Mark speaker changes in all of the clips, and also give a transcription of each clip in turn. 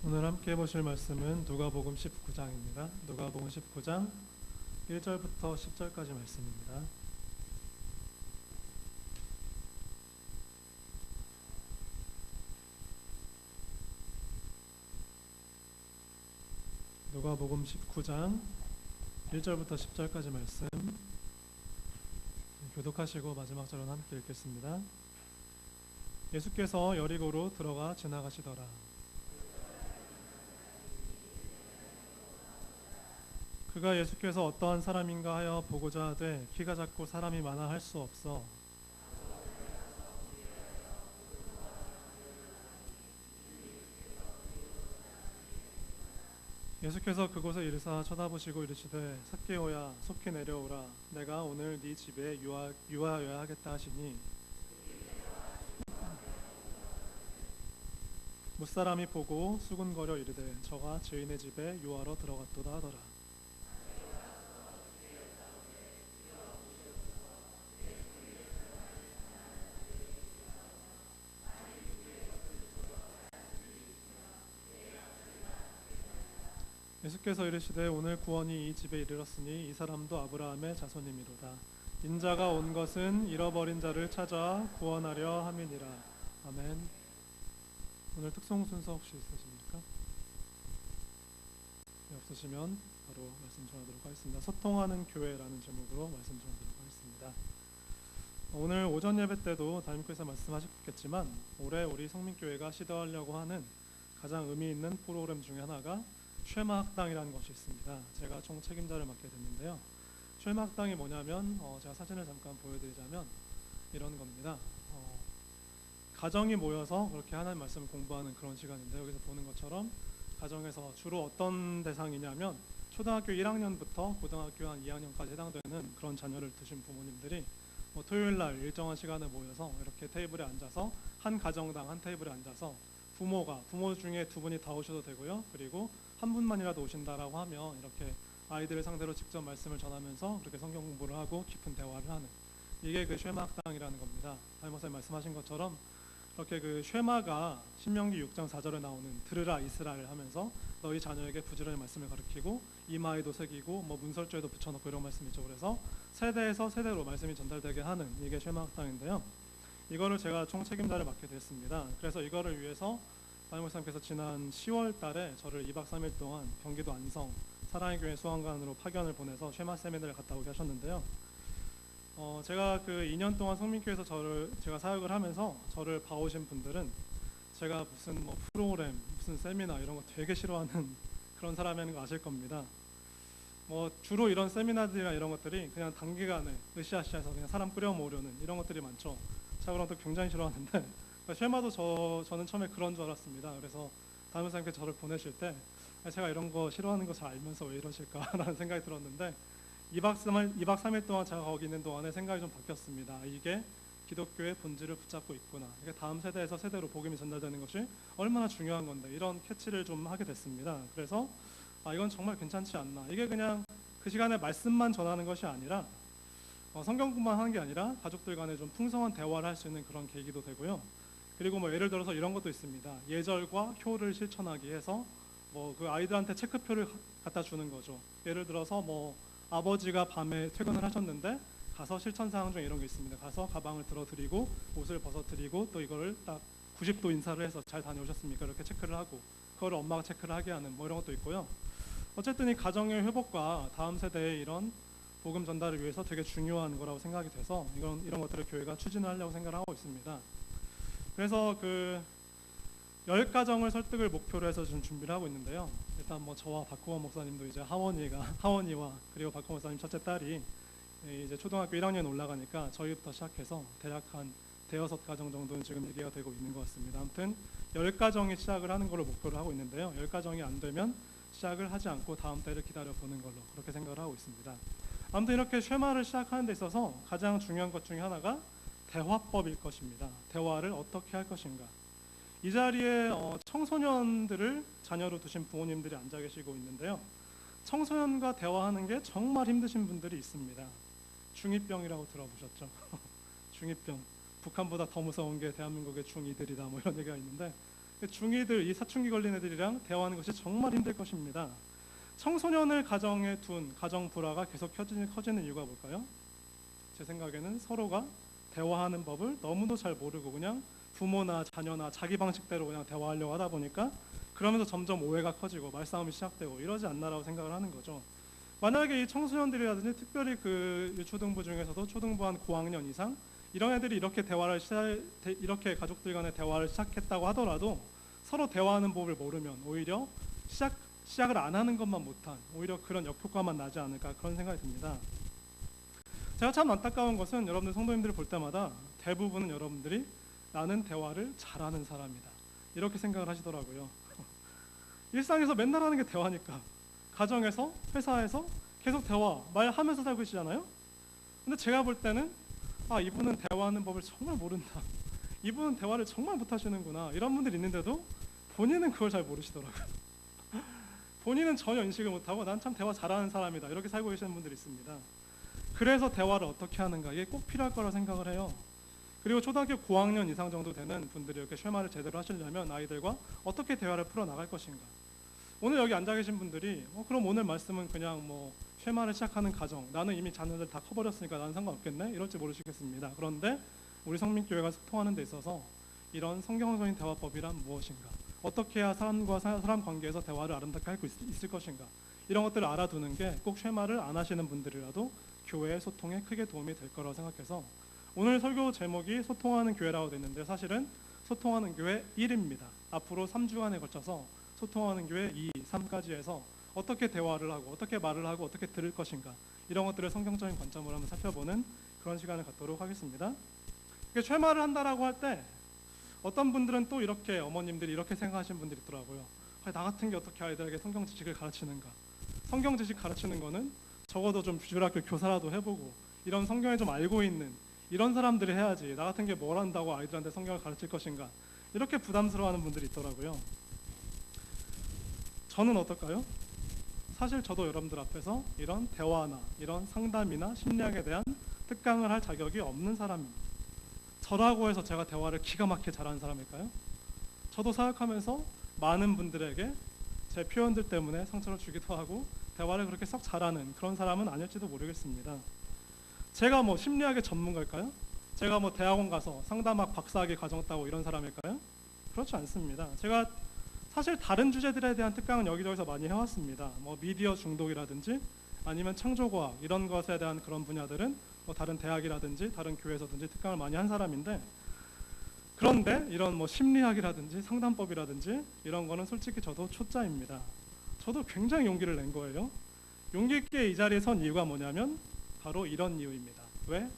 Speaker 1: 오늘 함께 보실 말씀은 누가복음 19장입니다. 누가복음 19장 1절부터 10절까지 말씀입니다. 누가복음 19장 1절부터 10절까지 말씀 교독하시고 마지막 절은 함께 읽겠습니다. 예수께서 여리고로 들어가 지나가시더라. 그가 예수께서 어떠한 사람인가 하여 보고자 하되 키가 작고 사람이 많아 할 수 없어 예수께서 그곳에 이르사 쳐다보시고 이르시되 삭개오야 속히 내려오라 내가 오늘 네 집에 유하여야 하겠다 하시니 무사람이 보고 수군거려 이르되 저가 죄인의 집에 유하러 들어갔도다 하더라. 예수께서 이르시되 오늘 구원이 이 집에 이르렀으니 이 사람도 아브라함의 자손이미로다. 인자가 온 것은 잃어버린 자를 찾아 구원하려 함이니라. 아멘. 오늘 특송 순서 혹시 있으십니까? 네, 없으시면 바로 말씀 전하도록 하겠습니다. 소통하는 교회라는 제목으로 말씀 전하도록 하겠습니다. 오늘 오전 예배 때도 담임교사 말씀하셨겠지만 올해 우리 성민교회가 시도하려고 하는 가장 의미 있는 프로그램 중에 하나가 쉐마 학당이라는 것이 있습니다. 제가 총 책임자를 맡게 됐는데요. 쉐마 학당이 뭐냐면 제가 사진을 잠깐 보여드리자면 이런 겁니다. 가정이 모여서 그렇게 하나님 말씀을 공부하는 그런 시간인데 여기서 보는 것처럼 가정에서 주로 어떤 대상이냐면 초등학교 1학년부터 고등학교 한 2학년까지 해당되는 그런 자녀를 두신 부모님들이 토요일 날 일정한 시간에 모여서 이렇게 테이블에 앉아서 한 가정당 한 테이블에 앉아서 부모 중에 두 분이 다 오셔도 되고요. 그리고 한 분만이라도 오신다라고 하면 이렇게 아이들을 상대로 직접 말씀을 전하면서 그렇게 성경 공부를 하고 깊은 대화를 하는 이게 그 쉐마 학당이라는 겁니다. 담임 목사님 말씀하신 것처럼 이렇게 그 쉐마가 신명기 6장 4절에 나오는 들으라 이스라엘 하면서 너희 자녀에게 부지런히 말씀을 가르치고 이마에도 새기고 문설주에도 붙여놓고 이런 말씀이죠. 그래서 세대에서 세대로 말씀이 전달되게 하는 이게 쉐마 학당인데요. 이거를 제가 총 책임자를 맡게 됐습니다. 그래서 이거를 위해서 담임 목사님께서 지난 10월 달에 저를 2박 3일 동안 경기도 안성 사랑의 교회 수원관으로 파견을 보내서 쉐마 세미나를 갔다 오게 하셨는데요. 제가 그 2년 동안 성민교회에서 제가 사역을 하면서 저를 봐오신 분들은 제가 무슨 프로그램, 무슨 세미나 이런 거 되게 싫어하는 그런 사람이라는 거 아실 겁니다. 주로 이런 세미나들이나 이런 것들이 그냥 단기간에 으쌰으쌰해서 그냥 사람 끌어 모으려는 이런 것들이 많죠. 제가 그런 것도 굉장히 싫어하는데 쉐마도 저는 처음에 그런 줄 알았습니다. 그래서 담임 목사님께서 저를 보내실 때 제가 이런 거 싫어하는 거 잘 알면서 왜 이러실까라는 생각이 들었는데 2박 3일 동안 제가 거기 있는 동안에 생각이 좀 바뀌었습니다. 이게 기독교의 본질을 붙잡고 있구나. 이게 다음 세대에서 세대로 복음이 전달되는 것이 얼마나 중요한 건데 이런 캐치를 좀 하게 됐습니다. 그래서 이건 정말 괜찮지 않나. 이게 그냥 그 시간에 말씀만 전하는 것이 아니라 성경 공부만 하는 게 아니라 가족들 간에 좀 풍성한 대화를 할 수 있는 그런 계기도 되고요. 그리고 예를 들어서 이런 것도 있습니다. 예절과 효를 실천하기 위해서 그 아이들한테 체크표를 갖다 주는 거죠. 예를 들어서 아버지가 밤에 퇴근을 하셨는데 가서 실천사항 중에 이런 게 있습니다. 가서 가방을 들어드리고 옷을 벗어드리고 또 이거를 딱 90도 인사를 해서 잘 다녀오셨습니까? 이렇게 체크를 하고 그거를 엄마가 체크를 하게 하는 이런 것도 있고요. 어쨌든 이 가정의 회복과 다음 세대의 이런 복음 전달을 위해서 되게 중요한 거라고 생각이 돼서 이런 것들을 교회가 추진을 하려고 생각을 하고 있습니다. 그래서 그 10가정을 설득을 목표로 해서 지금 준비를 하고 있는데요. 일단 저와 박호원 목사님도 이제 하원이와 그리고 박호원 목사님 첫째 딸이 이제 초등학교 1학년 올라가니까 저희부터 시작해서 대략 한 대여섯 가정 정도는 지금 얘기가 되고 있는 것 같습니다. 아무튼 10가정이 시작을 하는 걸로 목표를 하고 있는데요. 10가정이 안 되면 시작을 하지 않고 다음 때를 기다려보는 걸로 그렇게 생각을 하고 있습니다. 아무튼 이렇게 쉐마를 시작하는 데 있어서 가장 중요한 것 중에 하나가 대화법일 것입니다. 대화를 어떻게 할 것인가. 이 자리에 청소년들을 자녀로 두신 부모님들이 앉아 계시고 있는데요. 청소년과 대화하는 게 정말 힘드신 분들이 있습니다. 중2병이라고 들어보셨죠? 중2병. 북한보다 더 무서운 게 대한민국의 중2들이다 이런 얘기가 있는데 중2들, 이 사춘기 걸린 애들이랑 대화하는 것이 정말 힘들 것입니다. 청소년을 가정에 둔 가정 불화가 계속 커지는 이유가 뭘까요? 제 생각에는 서로가 대화하는 법을 너무도 잘 모르고 그냥 부모나 자녀나 자기 방식대로 그냥 대화하려고 하다 보니까 그러면서 점점 오해가 커지고 말싸움이 시작되고 이러지 않나라고 생각을 하는 거죠. 만약에 이 청소년들이라든지 특별히 그 유초등부 중에서도 초등부 한 고학년 이상 이런 애들이 이렇게 가족들 간의 대화를 시작했다고 하더라도 서로 대화하는 법을 모르면 오히려 시작을 안 하는 것만 못한 오히려 그런 역효과만 나지 않을까 그런 생각이 듭니다. 제가 참 안타까운 것은 여러분들 성도님들을 볼 때마다 대부분은 여러분들이 나는 대화를 잘하는 사람이다 이렇게 생각을 하시더라고요. 일상에서 맨날 하는 게 대화니까 가정에서 회사에서 계속 대화 말하면서 살고 계시잖아요. 근데 제가 볼 때는 이분은 대화하는 법을 정말 모른다, 이분은 대화를 정말 못하시는구나 이런 분들이 있는데도 본인은 그걸 잘 모르시더라고요. 본인은 전혀 인식을 못하고 난 참 대화 잘하는 사람이다 이렇게 살고 계시는 분들이 있습니다. 그래서 대화를 어떻게 하는가 이게 꼭 필요할 거라 생각을 해요. 그리고 초등학교 고학년 이상 정도 되는 분들이 이렇게 쉐마를 제대로 하시려면 아이들과 어떻게 대화를 풀어나갈 것인가. 오늘 여기 앉아 계신 분들이 그럼 오늘 말씀은 그냥 쉐마를 시작하는 가정, 나는 이미 자녀들 다 커버렸으니까 나는 상관없겠네 이럴지 모르시겠습니다. 그런데 우리 성민교회가 소통하는 데 있어서 이런 성경적인 대화법이란 무엇인가, 어떻게 해야 사람과 사람 관계에서 대화를 아름답게 할 수 있을 것인가, 이런 것들을 알아두는 게 꼭 쉐마를 안 하시는 분들이라도 교회의 소통에 크게 도움이 될 거라고 생각해서 오늘 설교 제목이 소통하는 교회라고 됐는데 사실은 소통하는 교회 1입니다. 앞으로 3주간에 걸쳐서 소통하는 교회 2, 3까지 해서 어떻게 대화를 하고 어떻게 말을 하고 어떻게 들을 것인가 이런 것들을 성경적인 관점으로 한번 살펴보는 그런 시간을 갖도록 하겠습니다. 쉐마를 한다라고 할 때 어떤 분들은 또 이렇게 어머님들이 이렇게 생각하시는 분들이 있더라고요. 나 같은 게 어떻게 아이들에게 성경 지식을 가르치는가. 성경 지식 가르치는 거는 적어도 좀 주일학교 교사라도 해보고 이런 성경에 좀 알고 있는 이런 사람들이 해야지 나 같은 게 뭘 한다고 아이들한테 성경을 가르칠 것인가 이렇게 부담스러워하는 분들이 있더라고요. 저는 어떨까요? 사실 저도 여러분들 앞에서 이런 대화나 이런 상담이나 심리학에 대한 특강을 할 자격이 없는 사람입니다. 저라고 해서 제가 대화를 기가 막히게 잘하는 사람일까요? 저도 사역하면서 많은 분들에게 제 표현들 때문에 상처를 주기도 하고 대화를 그렇게 썩 잘하는 그런 사람은 아닐지도 모르겠습니다. 제가 심리학의 전문가일까요? 제가 대학원 가서 상담학 박사학위 과정 따고 이런 사람일까요? 그렇지 않습니다. 제가 사실 다른 주제들에 대한 특강은 여기저기서 많이 해왔습니다. 미디어 중독이라든지 아니면 창조과학 이런 것에 대한 그런 분야들은 다른 대학이라든지 다른 교회에서든지 특강을 많이 한 사람인데, 그런데 이런 심리학이라든지 상담법이라든지 이런 거는 솔직히 저도 초짜입니다. 저도 굉장히 용기를 낸 거예요. 용기 있게 이 자리에 선 이유가 뭐냐면 바로 이런 이유입니다. 왜?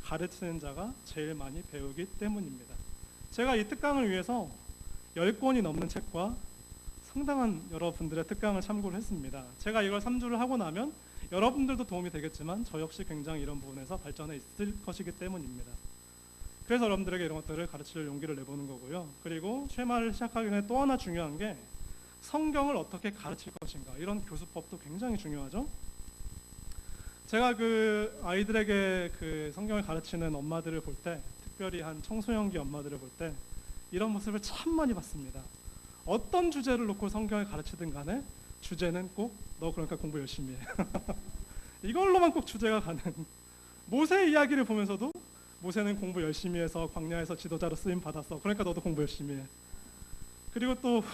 Speaker 1: 가르치는 자가 제일 많이 배우기 때문입니다. 제가 이 특강을 위해서 10권이 넘는 책과 상당한 여러분들의 특강을 참고를 했습니다. 제가 이걸 3주를 하고 나면 여러분들도 도움이 되겠지만 저 역시 굉장히 이런 부분에서 발전해 있을 것이기 때문입니다. 그래서 여러분들에게 이런 것들을 가르칠 용기를 내보는 거고요. 그리고 쉐마를 시작하기 전에 또 하나 중요한 게 성경을 어떻게 가르칠 것인가, 이런 교수법도 굉장히 중요하죠. 제가 아이들에게 성경을 가르치는 엄마들을 볼 때, 특별히 한 청소년기 엄마들을 볼 때 이런 모습을 참 많이 봤습니다. 어떤 주제를 놓고 성경을 가르치든 간에 주제는 꼭 너 그러니까 공부 열심히 해. 이걸로만 꼭 주제가 가는. 모세 이야기를 보면서도 모세는 공부 열심히 해서 광야에서 지도자로 쓰임 받았어. 그러니까 너도 공부 열심히 해. 그리고 또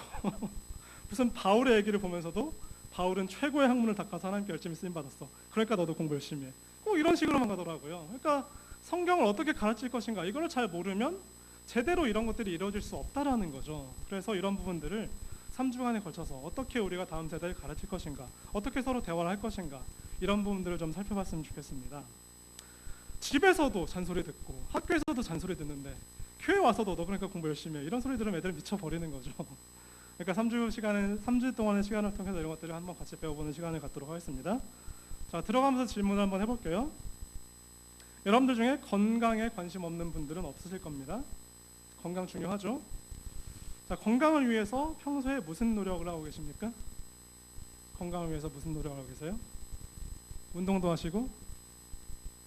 Speaker 1: 무슨 바울의 얘기를 보면서도 바울은 최고의 학문을 닦아서 하나님께 열심히 쓰임 받았어. 그러니까 너도 공부 열심히 해. 꼭 이런 식으로만 가더라고요. 그러니까 성경을 어떻게 가르칠 것인가 이걸 잘 모르면 제대로 이런 것들이 이루어질 수 없다라는 거죠. 그래서 이런 부분들을 3주간에 걸쳐서 어떻게 우리가 다음 세대를 가르칠 것인가, 어떻게 서로 대화를 할 것인가, 이런 부분들을 좀 살펴봤으면 좋겠습니다. 집에서도 잔소리 듣고 학교에서도 잔소리 듣는데 교회 와서도 너 그러니까 공부 열심히 해, 이런 소리 들으면 애들 미쳐버리는 거죠. 그러니까 3주 동안의 시간을 통해서 이런 것들을 한번 같이 배워보는 시간을 갖도록 하겠습니다. 자, 들어가면서 질문을 한번 해볼게요. 여러분들 중에 건강에 관심 없는 분들은 없으실 겁니다. 건강 중요하죠. 자, 건강을 위해서 평소에 무슨 노력을 하고 계십니까? 건강을 위해서 무슨 노력을 하고 계세요? 운동도 하시고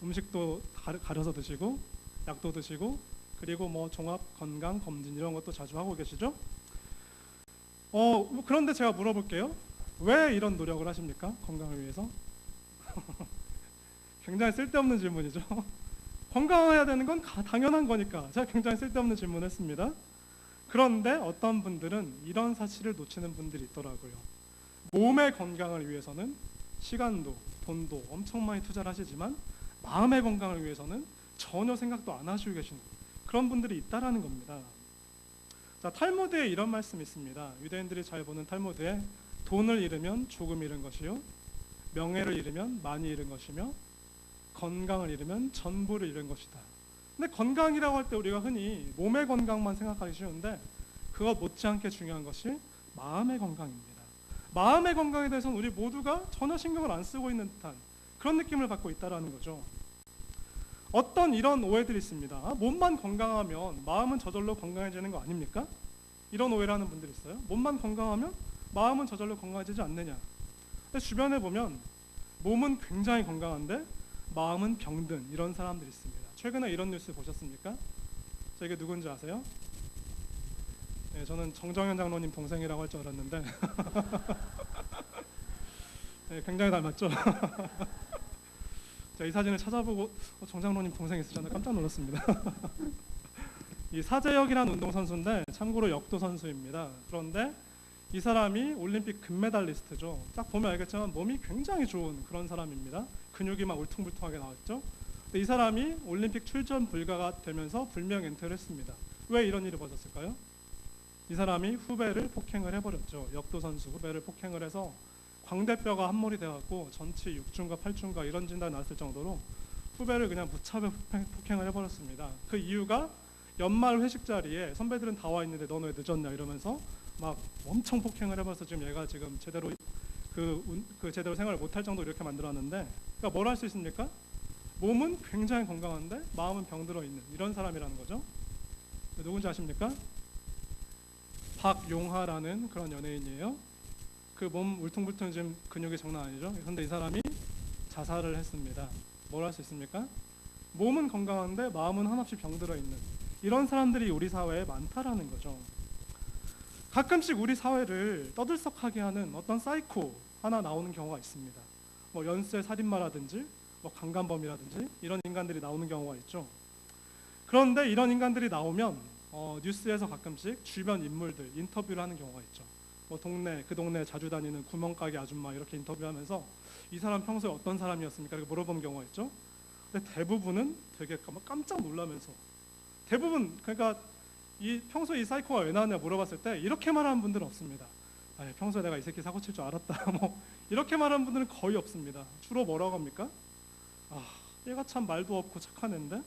Speaker 1: 음식도 가려서 드시고 약도 드시고 그리고 종합 건강 검진 이런 것도 자주 하고 계시죠? 그런데 제가 물어볼게요. 왜 이런 노력을 하십니까? 건강을 위해서? 굉장히 쓸데없는 질문이죠. 건강해야 되는 건 당연한 거니까 제가 굉장히 쓸데없는 질문을 했습니다. 그런데 어떤 분들은 이런 사실을 놓치는 분들이 있더라고요. 몸의 건강을 위해서는 시간도 돈도 엄청 많이 투자를 하시지만 마음의 건강을 위해서는 전혀 생각도 안 하시고 계시는 그런 분들이 있다라는 겁니다. 자, 탈무드에 이런 말씀이 있습니다. 유대인들이 잘 보는 탈무드에 돈을 잃으면 조금 잃은 것이요, 명예를 잃으면 많이 잃은 것이며 건강을 잃으면 전부를 잃은 것이다. 근데 건강이라고 할 때 우리가 흔히 몸의 건강만 생각하기 쉬운데 그것 못지않게 중요한 것이 마음의 건강입니다. 마음의 건강에 대해서는 우리 모두가 전혀 신경을 안 쓰고 있는 듯한 그런 느낌을 받고 있다는 거죠. 어떤 이런 오해들이 있습니다. 몸만 건강하면 마음은 저절로 건강해지는 거 아닙니까? 이런 오해를 하는 분들이 있어요. 몸만 건강하면 마음은 저절로 건강해지지 않느냐. 근데 주변에 보면 몸은 굉장히 건강한데 마음은 병든 이런 사람들이 있습니다. 최근에 이런 뉴스 보셨습니까? 저 이게 누군지 아세요? 네, 저는 정정현 장로님 동생이라고 할 줄 알았는데 네, 굉장히 닮았죠? 제가 이 사진을 찾아보고 정 장로님 동생 있으셨나 깜짝 놀랐습니다. 이 사재혁이라는 운동선수인데 참고로 역도 선수입니다. 그런데 이 사람이 올림픽 금메달리스트죠. 딱 보면 알겠지만 몸이 굉장히 좋은 그런 사람입니다. 근육이 막 울퉁불퉁하게 나왔죠. 근데 이 사람이 올림픽 출전 불가가 되면서 불명 은퇴를 했습니다. 왜 이런 일이 벌어졌을까요? 이 사람이 후배를 폭행을 해버렸죠. 역도 선수 후배를 폭행을 해서 광대뼈가 함몰이 돼갖고 전치 6중과 8중과 이런 진단이 나왔을 정도로 후배를 그냥 무차별 폭행을 해버렸습니다. 그 이유가 연말 회식 자리에 선배들은 다 와 있는데 너는 왜 늦었냐 이러면서 막 엄청 폭행을 해버려서 지금 얘가 지금 제대로 제대로 생활을 못할 정도로 이렇게 만들었는데, 그러니까 뭘 할 수 있습니까? 몸은 굉장히 건강한데 마음은 병들어 있는 이런 사람이라는 거죠. 누군지 아십니까? 박용하라는 그런 연예인이에요. 그 몸 울퉁불퉁 지금 근육이 장난 아니죠. 그런데 이 사람이 자살을 했습니다. 뭘 할 수 있습니까? 몸은 건강한데 마음은 한없이 병들어 있는 이런 사람들이 우리 사회에 많다라는 거죠. 가끔씩 우리 사회를 떠들썩하게 하는 어떤 사이코 하나 나오는 경우가 있습니다. 뭐 연쇄 살인마라든지 뭐 강간범이라든지 이런 인간들이 나오는 경우가 있죠. 그런데 이런 인간들이 나오면 뉴스에서 가끔씩 주변 인물들 인터뷰를 하는 경우가 있죠. 뭐 그 동네 자주 다니는 구멍가게 아줌마 이렇게 인터뷰하면서 이 사람 평소에 어떤 사람이었습니까? 이렇게 물어보는 경우가 있죠. 근데 대부분은 되게 깜짝 놀라면서 대부분 그러니까 평소에 이 사이코가 왜 나왔냐 물어봤을 때 이렇게 말하는 분들은 없습니다. 평소에 내가 이 새끼 사고 칠 줄 알았다. 뭐 이렇게 말하는 분들은 거의 없습니다. 주로 뭐라고 합니까? 얘가 참 말도 없고 착한 애인데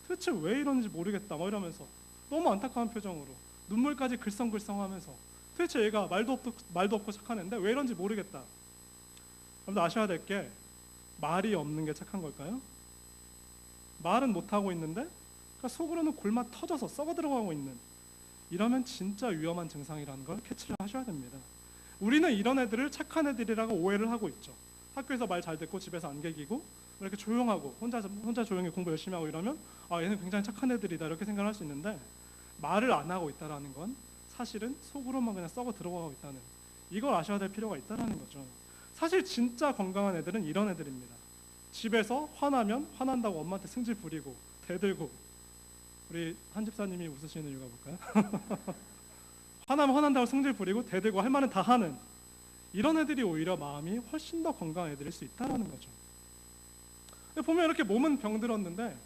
Speaker 1: 도대체 왜 이러는지 모르겠다. 뭐 이러면서 너무 안타까운 표정으로 눈물까지 글썽글썽하면서 도대체 얘가 말도 없고 착한 애인데 왜 이런지 모르겠다. 여러분들 아셔야 될 게 말이 없는 게 착한 걸까요? 말은 못하고 있는데 그러니까 속으로는 골마 터져서 썩어 들어가고 있는, 이러면 진짜 위험한 증상이라는 걸 캐치를 하셔야 됩니다. 우리는 이런 애들을 착한 애들이라고 오해를 하고 있죠. 학교에서 말 잘 듣고 집에서 안 개기고 이렇게 조용하고 혼자 조용히 공부 열심히 하고 이러면 얘는 굉장히 착한 애들이다 이렇게 생각할 수 있는데, 말을 안 하고 있다는 건 사실은 속으로만 그냥 썩어 들어가고 있다는, 이걸 아셔야 될 필요가 있다는 거죠. 사실 진짜 건강한 애들은 이런 애들입니다. 집에서 화나면 화난다고 엄마한테 승질 부리고 대들고, 우리 한 집사님이 웃으시는 이유가 뭘까요? 화나면 화난다고 승질 부리고 대들고 할 말은 다 하는 이런 애들이 오히려 마음이 훨씬 더 건강한 애들일 수 있다는 거죠. 보면 이렇게 몸은 병들었는데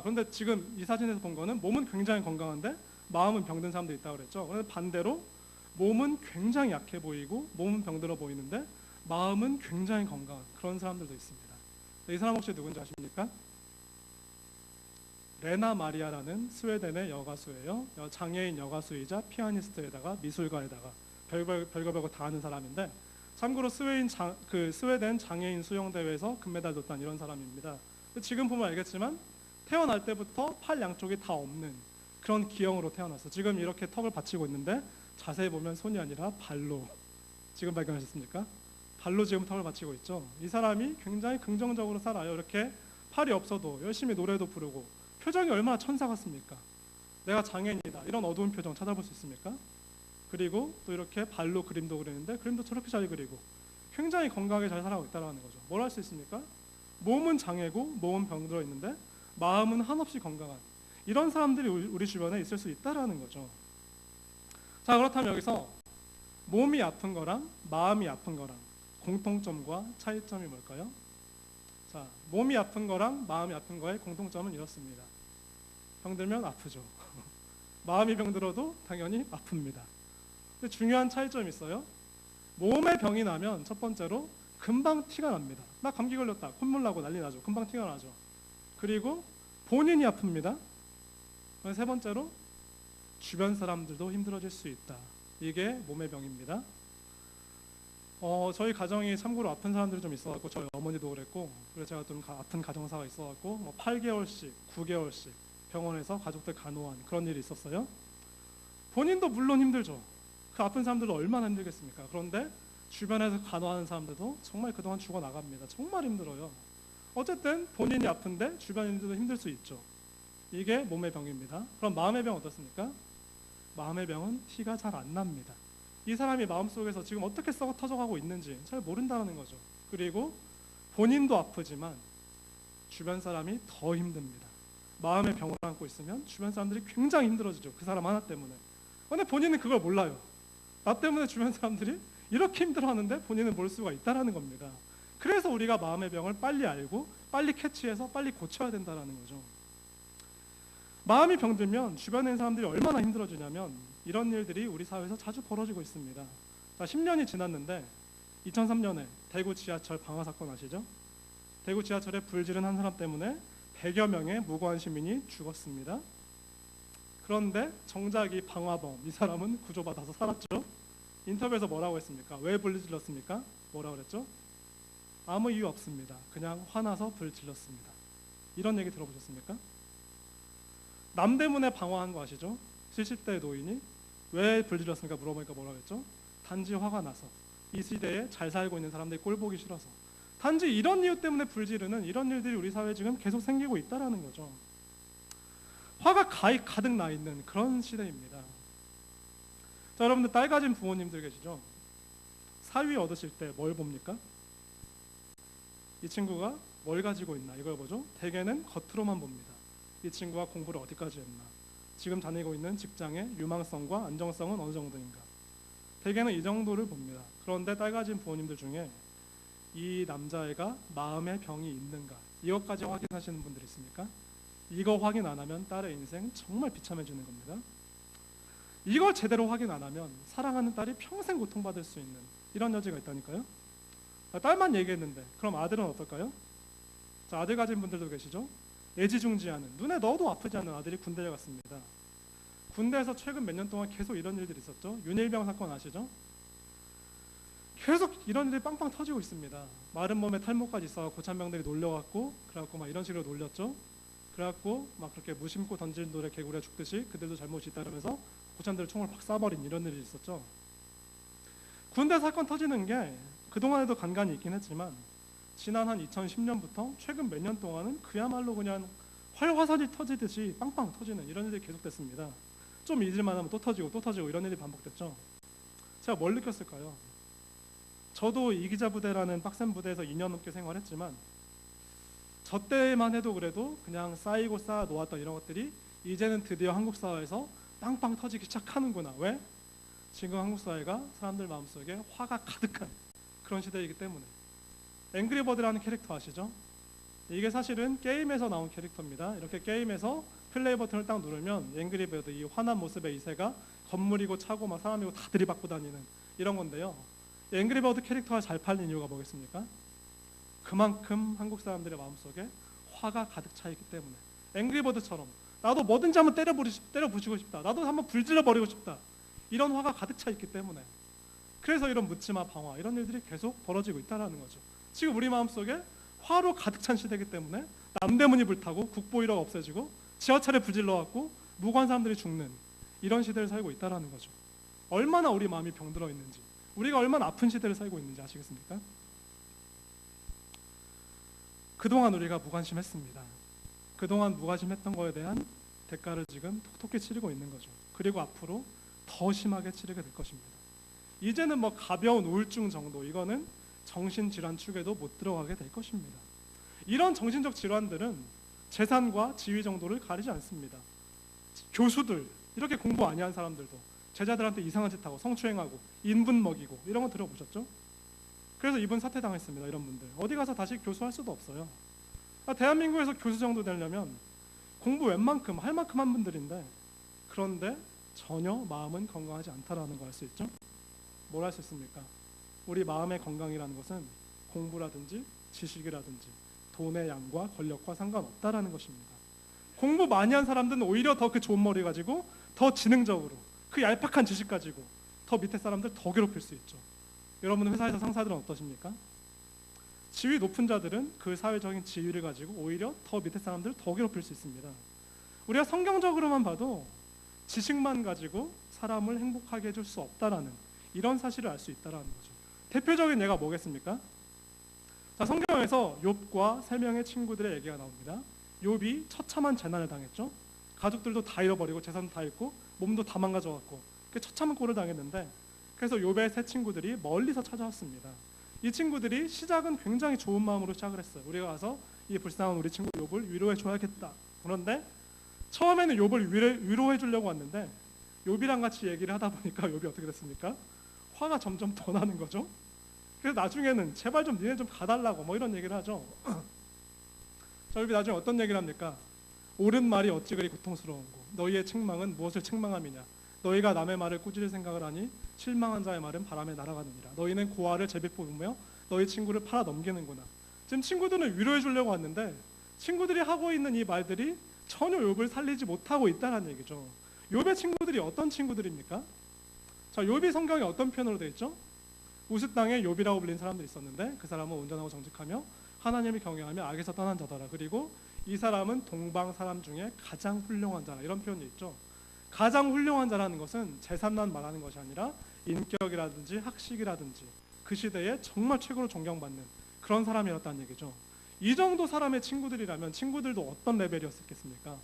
Speaker 1: 그런데 지금 이 사진에서 본 거는 몸은 굉장히 건강한데 마음은 병든 사람도 있다고 그랬죠. 그런데 반대로 몸은 굉장히 약해 보이고 몸은 병들어 보이는데 마음은 굉장히 건강한 그런 사람들도 있습니다. 이 사람 혹시 누군지 아십니까? 레나 마리아라는 스웨덴의 여가수예요. 장애인 여가수이자 피아니스트에다가 미술가에다가 별거 다 하는 사람인데, 참고로 스웨덴 장애인 수영대회에서 금메달 땄던 이런 사람입니다. 지금 보면 알겠지만 태어날 때부터 팔 양쪽이 다 없는 그런 기형으로 태어났어. 지금 이렇게 턱을 받치고 있는데 자세히 보면 손이 아니라 발로, 지금 발견하셨습니까? 발로 지금 턱을 받치고 있죠. 이 사람이 굉장히 긍정적으로 살아요. 이렇게 팔이 없어도 열심히 노래도 부르고 표정이 얼마나 천사 같습니까? 내가 장애인이다 이런 어두운 표정 찾아볼 수 있습니까? 그리고 또 이렇게 발로 그림도 그리는데 그림도 저렇게 잘 그리고 굉장히 건강하게 잘 살아가고 있다는 거죠. 뭘 할 수 있습니까? 몸은 장애고 몸은 병들어 있는데 마음은 한없이 건강한 이런 사람들이 우리 주변에 있을 수 있다라는 거죠. 자, 그렇다면 여기서 몸이 아픈 거랑 마음이 아픈 거랑 공통점과 차이점이 뭘까요? 자, 몸이 아픈 거랑 마음이 아픈 거의 공통점은 이렇습니다. 병들면 아프죠. 마음이 병들어도 당연히 아픕니다. 근데 중요한 차이점이 있어요. 몸에 병이 나면 첫 번째로 금방 티가 납니다. 나 감기 걸렸다. 콧물 나고 난리 나죠. 금방 티가 나죠. 그리고 본인이 아픕니다. 세 번째로 주변 사람들도 힘들어질 수 있다. 이게 몸의 병입니다. 저희 가정이 참고로 아픈 사람들이 좀 있어갖고 저희 어머니도 그랬고 그래서 제가 좀 아픈 가정사가 있어갖고 8개월씩 9개월씩 병원에서 가족들 간호한 그런 일이 있었어요. 본인도 물론 힘들죠. 그 아픈 사람들도 얼마나 힘들겠습니까? 그런데 주변에서 간호하는 사람들도 정말 그동안 죽어나갑니다. 정말 힘들어요. 어쨌든 본인이 아픈데 주변인들도 힘들 수 있죠. 이게 몸의 병입니다. 그럼 마음의 병 어떻습니까? 마음의 병은 티가 잘 안 납니다. 이 사람이 마음속에서 지금 어떻게 썩어 터져가고 있는지 잘 모른다는 거죠. 그리고 본인도 아프지만 주변 사람이 더 힘듭니다. 마음의 병을 안고 있으면 주변 사람들이 굉장히 힘들어지죠. 그 사람 하나 때문에. 근데 본인은 그걸 몰라요. 나 때문에 주변 사람들이 이렇게 힘들어하는데 본인은 모를 수가 있다는 겁니다. 그래서 우리가 마음의 병을 빨리 알고 빨리 캐치해서 빨리 고쳐야 된다는 거죠. 마음이 병들면 주변에 있는 사람들이 얼마나 힘들어지냐면 이런 일들이 우리 사회에서 자주 벌어지고 있습니다. 자, 10년이 지났는데 2003년에 대구 지하철 방화 사건 아시죠? 대구 지하철에 불 지른 한 사람 때문에 100여 명의 무고한 시민이 죽었습니다. 그런데 정작 이 방화범, 이 사람은 구조받아서 살았죠. 인터뷰에서 뭐라고 했습니까? 왜 불 질렀습니까? 뭐라고 그랬죠? 아무 이유 없습니다. 그냥 화나서 불 질렀습니다. 이런 얘기 들어보셨습니까? 남대문에 방화한 거 아시죠? 70대 노인이 왜 불 질렀습니까? 물어보니까 뭐라고 했죠? 단지 화가 나서 이 시대에 잘 살고 있는 사람들이 꼴 보기 싫어서 단지 이런 이유 때문에 불 지르는 이런 일들이 우리 사회에 지금 계속 생기고 있다는 거죠. 화가 가득 나 있는 그런 시대입니다. 자, 여러분들 딸 가진 부모님들 계시죠? 사위 얻으실 때 뭘 봅니까? 이 친구가 뭘 가지고 있나 이걸 보죠. 대개는 겉으로만 봅니다. 이 친구가 공부를 어디까지 했나, 지금 다니고 있는 직장의 유망성과 안정성은 어느 정도인가, 대개는 이 정도를 봅니다. 그런데 딸 가진 부모님들 중에 이 남자애가 마음의 병이 있는가 이것까지 확인하시는 분들 있습니까? 이거 확인 안 하면 딸의 인생 정말 비참해지는 겁니다. 이걸 제대로 확인 안 하면 사랑하는 딸이 평생 고통받을 수 있는 이런 여지가 있다니까요. 딸만 얘기했는데 그럼 아들은 어떨까요? 자, 아들 가진 분들도 계시죠? 애지중지하는, 눈에 넣어도 아프지 않은 아들이 군대에 갔습니다. 군대에서 최근 몇 년 동안 계속 이런 일들이 있었죠. 윤일병 사건 아시죠? 계속 이런 일이 빵빵 터지고 있습니다. 마른 몸에 탈모까지 있어 고참병들이 놀려갖고 그래갖고 막 이런 식으로 놀렸죠. 그래갖고 막 그렇게 무심코 던진 돌에 개구리가 죽듯이 그들도 잘못이 있다면서 고참들 총을 팍 쏴버린 이런 일이 있었죠. 군대 사건 터지는 게 그동안에도 간간히 있긴 했지만 지난 한 2010년부터 최근 몇 년 동안은 그야말로 그냥 활화산이 터지듯이 빵빵 터지는 이런 일이 계속됐습니다. 좀 잊을만 하면 또 터지고 또 터지고 이런 일이 반복됐죠. 제가 뭘 느꼈을까요? 저도 이기자 부대라는 빡센 부대에서 2년 넘게 생활했지만 저 때만 해도 그래도 그냥 쌓이고 쌓아 놓았던 이런 것들이 이제는 드디어 한국 사회에서 빵빵 터지기 시작하는구나. 왜? 지금 한국 사회가 사람들 마음속에 화가 가득한 그런 시대이기 때문에. 앵그리버드라는 캐릭터 아시죠? 이게 사실은 게임에서 나온 캐릭터입니다. 이렇게 게임에서 플레이 버튼을 딱 누르면 앵그리버드, 이 화난 모습의 이세가 건물이고 차고 막 사람이고 다 들이받고 다니는 이런 건데요. 앵그리버드 캐릭터가 잘 팔린 이유가 뭐겠습니까? 그만큼 한국 사람들의 마음속에 화가 가득 차 있기 때문에. 앵그리버드처럼 나도 뭐든지 한번 때려부시고 싶다, 나도 한번 불질러버리고 싶다, 이런 화가 가득 차 있기 때문에. 그래서 이런 묻지마 방화 이런 일들이 계속 벌어지고 있다는 거죠. 지금 우리 마음속에 화로 가득 찬 시대이기 때문에 남대문이 불타고 국보 1호가 없어지고 지하철에 불질러갖고 무고한 사람들이 죽는 이런 시대를 살고 있다는 거죠. 얼마나 우리 마음이 병들어 있는지, 우리가 얼마나 아픈 시대를 살고 있는지 아시겠습니까? 그동안 우리가 무관심했습니다. 그동안 무관심했던 거에 대한 대가를 지금 톡톡히 치르고 있는 거죠. 그리고 앞으로 더 심하게 치르게 될 것입니다. 이제는 뭐 가벼운 우울증 정도, 이거는 정신질환 축에도 못 들어가게 될 것입니다. 이런 정신적 질환들은 재산과 지위 정도를 가리지 않습니다. 교수들, 이렇게 공부 많이 한 사람들도 제자들한테 이상한 짓 하고 성추행하고 인분 먹이고 이런 거 들어보셨죠? 그래서 이분 사퇴당했습니다. 이런 분들 어디 가서 다시 교수할 수도 없어요. 대한민국에서 교수 정도 되려면 공부 웬만큼 할 만큼 한 분들인데, 그런데 전혀 마음은 건강하지 않다라는 거 알 수 있죠? 뭘 할 수 있습니까? 우리 마음의 건강이라는 것은 공부라든지 지식이라든지 돈의 양과 권력과 상관없다라는 것입니다. 공부 많이 한 사람들은 오히려 더 그 좋은 머리 가지고 더 지능적으로 그 얄팍한 지식 가지고 더 밑에 사람들 더 괴롭힐 수 있죠. 여러분 회사에서 상사들은 어떠십니까? 지위 높은 자들은 그 사회적인 지위를 가지고 오히려 더 밑에 사람들을 더 괴롭힐 수 있습니다. 우리가 성경적으로만 봐도 지식만 가지고 사람을 행복하게 해줄 수 없다라는 이런 사실을 알 수 있다는 거죠. 대표적인 예가 뭐겠습니까? 자, 성경에서 욥과 세 명의 친구들의 얘기가 나옵니다. 욥이 처참한 재난을 당했죠. 가족들도 다 잃어버리고 재산도 다 잃고 몸도 다 망가져갖고 처참한 꼴을 당했는데, 그래서 욥의 세 친구들이 멀리서 찾아왔습니다. 이 친구들이 시작은 굉장히 좋은 마음으로 시작을 했어요. 우리가 가서 이 불쌍한 우리 친구 욥을 위로해 줘야겠다. 그런데 처음에는 욥을 위로해 주려고 왔는데 욥이랑 같이 얘기를 하다 보니까 욥이 어떻게 됐습니까? 화가 점점 더 나는 거죠. 그래서 나중에는 제발 좀 니네 좀 가달라고 뭐 이런 얘기를 하죠. 자, 욥이 나중에 어떤 얘기를 합니까? 옳은 말이 어찌 그리 고통스러운고 너희의 책망은 무엇을 책망함이냐. 너희가 남의 말을 꾸짖을 생각을 하니 실망한 자의 말은 바람에 날아가느니라. 너희는 고아를 제비 뽑으며 너희 친구를 팔아 넘기는구나. 지금 친구들은 위로해 주려고 왔는데 친구들이 하고 있는 이 말들이 전혀 욥을 살리지 못하고 있다는 얘기죠. 욥의 친구들이 어떤 친구들입니까? 자, 욥이 성경에 어떤 표현으로 되어 있죠? 우스 땅에 욥이라고 불린 사람들이 있었는데 그 사람은 온전하고 정직하며 하나님을 경외하며 악에서 떠난 자더라. 그리고 이 사람은 동방 사람 중에 가장 훌륭한 자라. 이런 표현이 있죠. 가장 훌륭한 자라는 것은 재산만 말하는 것이 아니라 인격이라든지 학식이라든지 그 시대에 정말 최고로 존경받는 그런 사람이었다는 얘기죠. 이 정도 사람의 친구들이라면 친구들도 어떤 레벨이었겠습니까?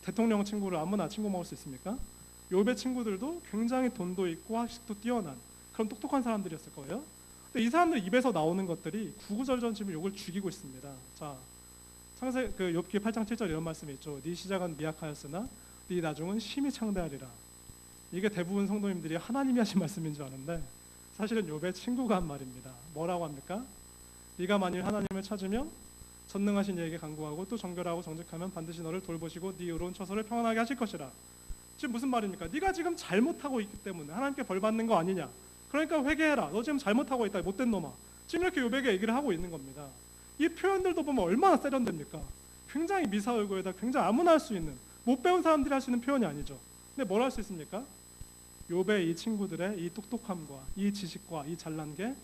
Speaker 1: 대통령 친구를 아무나 친구 먹을 수 있습니까? 욥의 친구들도 굉장히 돈도 있고 학식도 뛰어난 그런 똑똑한 사람들이었을 거예요. 근데 이 사람들 입에서 나오는 것들이 구구절절 지금 욥을 죽이고 있습니다. 자, 창세 그 욥기 8장 7절 이런 말씀이 있죠. 네 시작은 미약하였으나 네 나중은 심히 창대하리라. 이게 대부분 성도님들이 하나님이 하신 말씀인 줄 아는데 사실은 욥의 친구가 한 말입니다. 뭐라고 합니까? 네가 만일 하나님을 찾으며 전능하신 이에게 간구하고 또 정결하고 정직하면 반드시 너를 돌보시고 네 의로운 처소를 평안하게 하실 것이라. 지금 무슨 말입니까? 네가 지금 잘못하고 있기 때문에 하나님께 벌 받는 거 아니냐. 그러니까 회개해라. 너 지금 잘못하고 있다. 못된 놈아. 지금 이렇게 욥에게 얘기를 하고 있는 겁니다. 이 표현들도 보면 얼마나 세련됩니까? 굉장히 미사얼굴에다 굉장히 아무나 할 수 있는, 못 배운 사람들이 할 수 있는 표현이 아니죠. 근데 뭘 할 수 있습니까? 욥의 이 친구들의 이 똑똑함과 이 지식과 이 잘난 게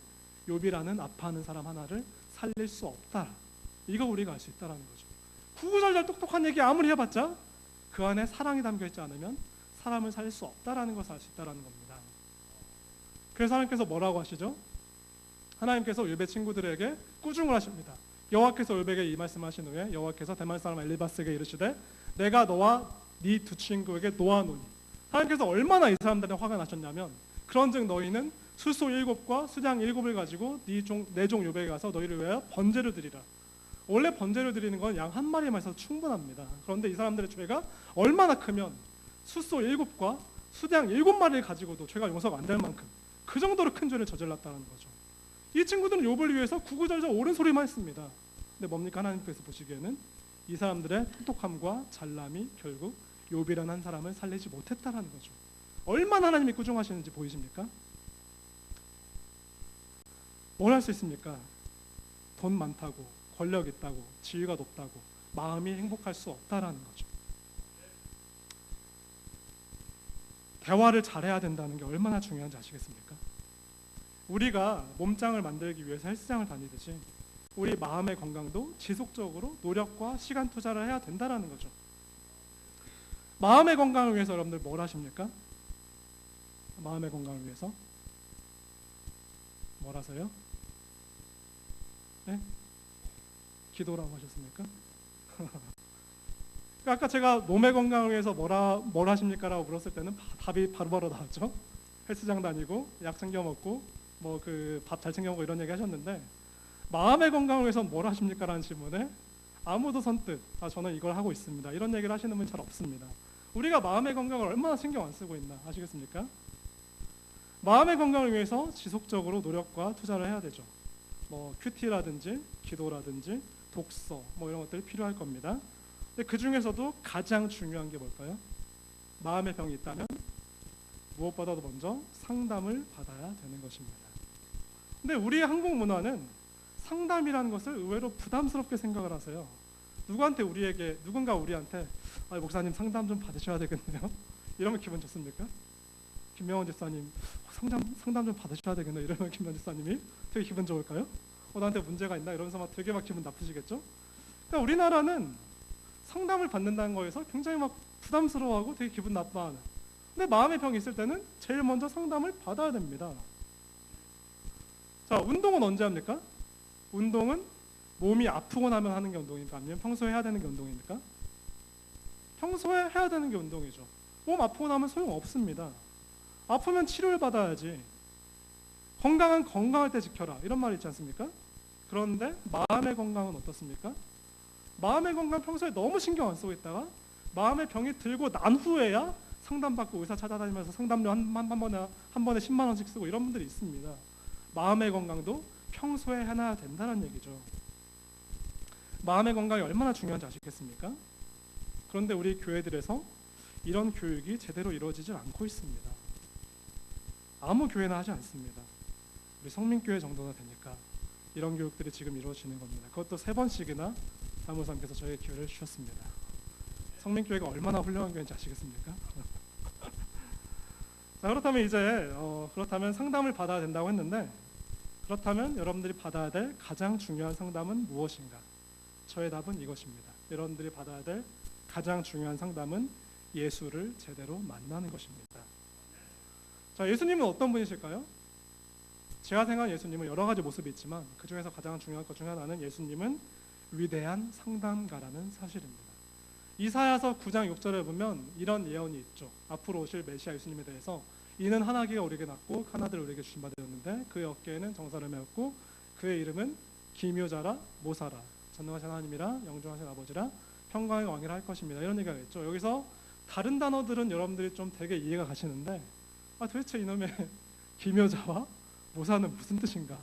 Speaker 1: 욥이라는 아파하는 사람 하나를 살릴 수 없다. 이거 우리가 알 수 있다는 거죠. 구구절절 똑똑한 얘기 아무리 해봤자 그 안에 사랑이 담겨있지 않으면 사람을 살릴 수 없다라는 것을 알 수 있다는 겁니다. 그래서 하나님께서 뭐라고 하시죠? 하나님께서 욥의 친구들에게 꾸중을 하십니다. 여호와께서 욥에게 이 말씀하신 후에 여호와께서 대만 사람 엘리바스에게 이르시되 내가 너와 네 두 친구에게 놓아노니. 하나님께서 얼마나 이 사람들한테 화가 나셨냐면 그런즉 너희는 수소 7과 수장 7을 가지고 내 종 욥에게 가서 너희를 위하여 번제를 드리라. 원래 번제를 드리는 건 양 한 마리만 있어도 충분합니다. 그런데 이 사람들의 죄가 얼마나 크면 수소 7과 수장 7마리를 가지고도 죄가 용서가 안 될 만큼 그 정도로 큰 죄를 저질렀다는 거죠. 이 친구들은 욥을 위해서 구구절절 옳은 소리만 했습니다. 근데 뭡니까? 하나님께서 보시기에는 이 사람들의 똑똑함과 잘남이 결국 욥이라는 한 사람을 살리지 못했다라는 거죠. 얼마나 하나님이 꾸중하시는지 보이십니까? 뭘 할 수 있습니까? 돈 많다고, 권력 있다고, 지위가 높다고 마음이 행복할 수 없다라는 거죠. 대화를 잘해야 된다는 게 얼마나 중요한지 아시겠습니까? 우리가 몸짱을 만들기 위해서 헬스장을 다니듯이 우리 마음의 건강도 지속적으로 노력과 시간 투자를 해야 된다라는 거죠. 마음의 건강을 위해서 여러분들 뭘 하십니까? 마음의 건강을 위해서 뭘 하세요? 네? 기도라고 하셨습니까? 그러니까 아까 제가 몸의 건강을 위해서 뭘 하십니까라고 물었을 때는 답이 바로바로 나왔죠. 헬스장 다니고 약 챙겨 먹고 뭐 그 밥 잘 챙겨 먹고 이런 얘기 하셨는데, 마음의 건강을 위해서 뭘 하십니까라는 질문에 아무도 선뜻 저는 이걸 하고 있습니다 이런 얘기를 하시는 분 잘 없습니다. 우리가 마음의 건강을 얼마나 신경 안 쓰고 있나 아시겠습니까? 마음의 건강을 위해서 지속적으로 노력과 투자를 해야 되죠. 뭐 큐티라든지 기도라든지 독서 뭐 이런 것들이 필요할 겁니다. 근데 그 중에서도 가장 중요한 게 뭘까요? 마음의 병이 있다면 무엇보다도 먼저 상담을 받아야 되는 것입니다. 근데 우리 한국 문화는 상담이라는 것을 의외로 부담스럽게 생각을 하세요. 누군가 우리한테 목사님 상담 좀 받으셔야 되겠네요. 이러면 기분 좋습니까? 김명원 집사님 상담 좀 받으셔야 되겠네요. 이러면 김명원 집사님이 되게 기분 좋을까요? 나한테 문제가 있나? 이러면서 막 되게 막 기분 나쁘시겠죠? 그러니까 우리나라는 상담을 받는다는 거에서 굉장히 막 부담스러워하고 되게 기분 나빠하는. 근데 마음의 병이 있을 때는 제일 먼저 상담을 받아야 됩니다. 자, 운동은 언제 합니까? 운동은 몸이 아프고 나면 하는 게 운동입니까? 아니면 평소에 해야 되는 게 운동입니까? 평소에 해야 되는 게 운동이죠. 몸 아프고 나면 소용없습니다. 아프면 치료를 받아야지. 건강은 건강할 때 지켜라 이런 말 있지 않습니까? 그런데 마음의 건강은 어떻습니까? 마음의 건강 평소에 너무 신경 안 쓰고 있다가 마음의 병이 들고 난 후에야 상담받고 의사 찾아다니면서 상담료 한 번에 10만 원씩 쓰고 이런 분들이 있습니다. 마음의 건강도 평소에 해놔야 된다는 얘기죠. 마음의 건강이 얼마나 중요한지 아시겠습니까? 그런데 우리 교회들에서 이런 교육이 제대로 이루어지지 않고 있습니다. 아무 교회나 하지 않습니다. 우리 성민교회 정도나 되니까 이런 교육들이 지금 이루어지는 겁니다. 그것도 3번씩이나 사무장께서 저에게 기회를 주셨습니다. 성민교회가 얼마나 훌륭한 교회인지 아시겠습니까? 자, 그렇다면 상담을 받아야 된다고 했는데, 그렇다면 여러분들이 받아야 될 가장 중요한 상담은 무엇인가? 저의 답은 이것입니다. 여러분들이 받아야 될 가장 중요한 상담은 예수를 제대로 만나는 것입니다. 자, 예수님은 어떤 분이실까요? 제가 생각하는 예수님은 여러 가지 모습이 있지만 그 중에서 가장 중요한 것 중 하나는 예수님은 위대한 상담가라는 사실입니다. 이사야서 9장 6절에 보면 이런 예언이 있죠. 앞으로 오실 메시아 예수님에 대해서 이는 한 아기가 우리에게 낳고 한 아들을 우리에게 주신 바 되었는데 그의 어깨에는 정사를 메었고 그의 이름은 기묘자라 모사라 전능하신 하나님이라 영존하신 아버지라 평강의 왕이라 할 것입니다. 이런 얘기가 있죠. 여기서 다른 단어들은 여러분들이 좀 되게 이해가 가시는데 도대체 이놈의 기묘자와 모사는 무슨 뜻인가?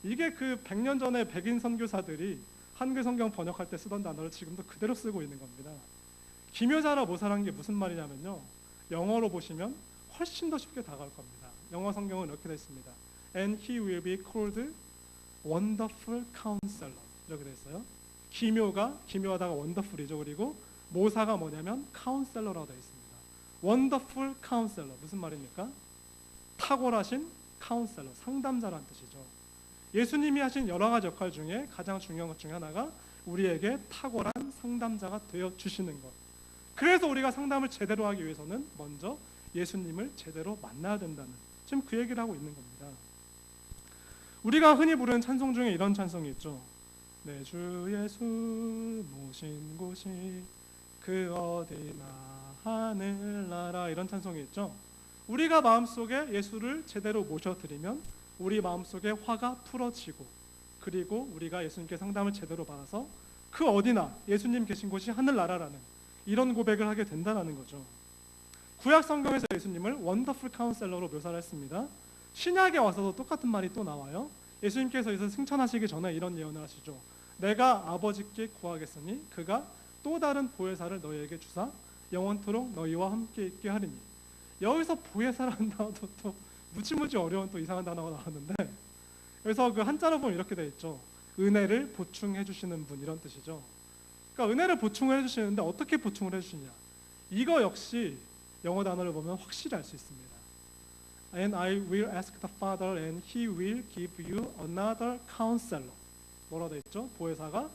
Speaker 1: 이게 그 100년 전에 백인 선교사들이 한글 성경 번역할 때 쓰던 단어를 지금도 그대로 쓰고 있는 겁니다. 기묘자라 모사라는 게 무슨 말이냐면요, 영어로 보시면 훨씬 더 쉽게 다가올 겁니다. 영어 성경은 이렇게 되어 있습니다. And he will be called wonderful counselor 이렇게 되어 있어요. 기묘하다가 wonderful이죠. 그리고 모사가 뭐냐면 counselor라고 되어 있습니다. wonderful counselor 무슨 말입니까? 탁월하신 카운셀러, 상담자라는 뜻이죠. 예수님이 하신 여러 가지 역할 중에 가장 중요한 것 중에 하나가 우리에게 탁월한 상담자가 되어 주시는 것. 그래서 우리가 상담을 제대로 하기 위해서는 먼저 예수님을 제대로 만나야 된다는, 지금 그 얘기를 하고 있는 겁니다. 우리가 흔히 부르는 찬송 중에 이런 찬송이 있죠. 내 주 예수 모신 곳이 그 어디나 하늘나라, 이런 찬송이 있죠. 우리가 마음속에 예수를 제대로 모셔드리면 우리 마음속에 화가 풀어지고, 그리고 우리가 예수님께 상담을 제대로 받아서 그 어디나 예수님 계신 곳이 하늘나라라는 이런 고백을 하게 된다는 거죠. 구약 성경에서 예수님을 원더풀 카운셀러로 묘사를 했습니다. 신약에 와서도 똑같은 말이 또 나와요. 예수님께서 이제 승천하시기 전에 이런 예언을 하시죠. 내가 아버지께 구하겠으니 그가 또 다른 보혜사를 너희에게 주사 영원토록 너희와 함께 있게 하리니. 여기서 보혜사라는 단어도 또 무지무지 어려운 또 이상한 단어가 나왔는데, 그래서 그 한자로 보면 이렇게 돼 있죠. 은혜를 보충해 주시는 분, 이런 뜻이죠. 그러니까 은혜를 보충을 해주시는데 어떻게 보충을 해주시냐, 이거 역시 영어 단어를 보면 확실히 알 수 있습니다. And I will ask the Father and He will give you another counselor. 뭐라고 돼 있죠? 보혜사가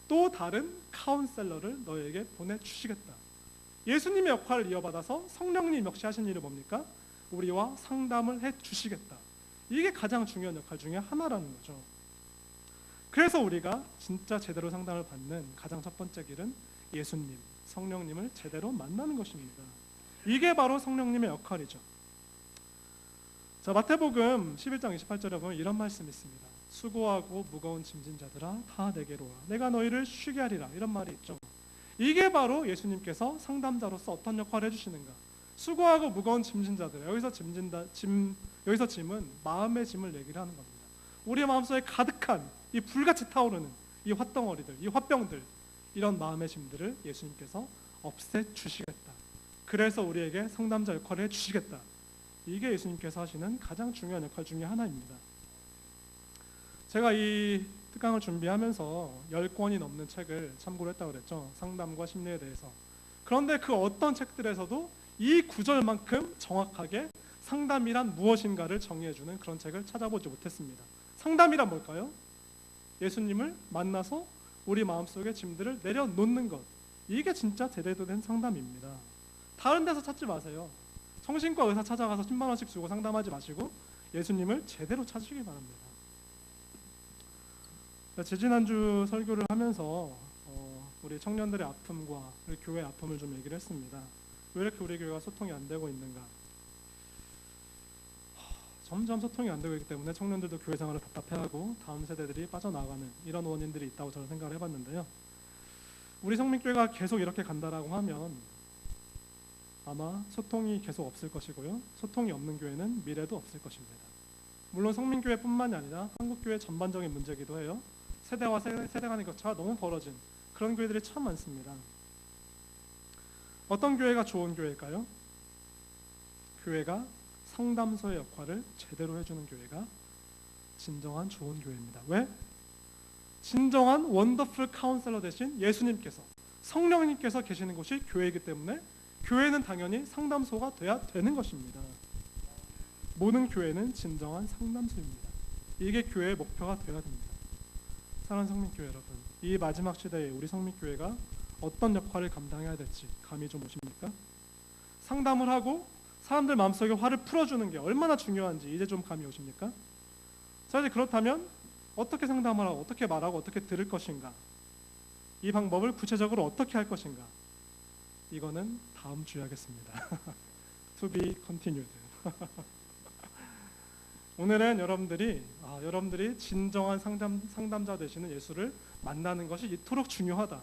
Speaker 1: 또 다른 카운셀러를 너에게 보내주시겠다. 예수님의 역할을 이어받아서 성령님 역시 하신 일이 뭡니까? 우리와 상담을 해주시겠다. 이게 가장 중요한 역할 중에 하나라는 거죠. 그래서 우리가 진짜 제대로 상담을 받는 가장 첫 번째 길은 예수님, 성령님을 제대로 만나는 것입니다. 이게 바로 성령님의 역할이죠. 자, 마태복음 11장 28절에 보면 이런 말씀이 있습니다. 수고하고 무거운 짐진 자들아 다 내게로 와 내가 너희를 쉬게 하리라, 이런 말이 있죠. 이게 바로 예수님께서 상담자로서 어떤 역할을 해주시는가. 수고하고 무거운 짐진 자들, 여기서 여기서 짐은 마음의 짐을 얘기를 하는 겁니다. 우리의 마음속에 가득한 이 불같이 타오르는 이 화-덩어리들, 이 화병들, 이런 마음의 짐들을 예수님께서 없애주시겠다. 그래서 우리에게 상담자 역할을 해주시겠다. 이게 예수님께서 하시는 가장 중요한 역할 중에 하나입니다. 제가 이 특강을 준비하면서 10권이 넘는 책을 참고를 했다고 그랬죠. 상담과 심리에 대해서. 그런데 그 어떤 책들에서도 이 구절만큼 정확하게 상담이란 무엇인가를 정의해주는 그런 책을 찾아보지 못했습니다. 상담이란 뭘까요? 예수님을 만나서 우리 마음속의 짐들을 내려놓는 것. 이게 진짜 제대로 된 상담입니다. 다른 데서 찾지 마세요. 정신과 의사 찾아가서 10만 원씩 주고 상담하지 마시고 예수님을 제대로 찾으시기 바랍니다. 지지난주 설교를 하면서 우리 청년들의 아픔과 우리 교회의 아픔을 좀 얘기를 했습니다. 왜 이렇게 우리 교회가 소통이 안 되고 있는가. 점점 소통이 안 되고 있기 때문에 청년들도 교회 생활을 답답해하고 다음 세대들이 빠져나가는 이런 원인들이 있다고 저는 생각을 해봤는데요. 우리 성민교회가 계속 이렇게 간다라고 하면 아마 소통이 계속 없을 것이고요. 소통이 없는 교회는 미래도 없을 것입니다. 물론 성민교회뿐만이 아니라 한국교회 전반적인 문제이기도 해요. 세대와 세대 간의 격차가 너무 벌어진 그런 교회들이 참 많습니다. 어떤 교회가 좋은 교회일까요? 교회가 상담소의 역할을 제대로 해주는 교회가 진정한 좋은 교회입니다. 왜? 진정한 원더풀 카운셀러 대신 예수님께서, 성령님께서 계시는 곳이 교회이기 때문에 교회는 당연히 상담소가 돼야 되는 것입니다. 모든 교회는 진정한 상담소입니다. 이게 교회의 목표가 되어야 됩니다. 사랑하는 성민교회 여러분, 이 마지막 시대에 우리 성민교회가 어떤 역할을 감당해야 될지 감이 좀 오십니까? 상담을 하고 사람들 마음속에 화를 풀어주는 게 얼마나 중요한지 이제 좀 감이 오십니까? 자, 이제 그렇다면 어떻게 상담을 하고 어떻게 말하고 어떻게 들을 것인가, 이 방법을 구체적으로 어떻게 할 것인가, 이거는 다음 주에 하겠습니다. To be continued. 오늘은 여러분들이 진정한 상담자 되시는 예수를 만나는 것이 이토록 중요하다.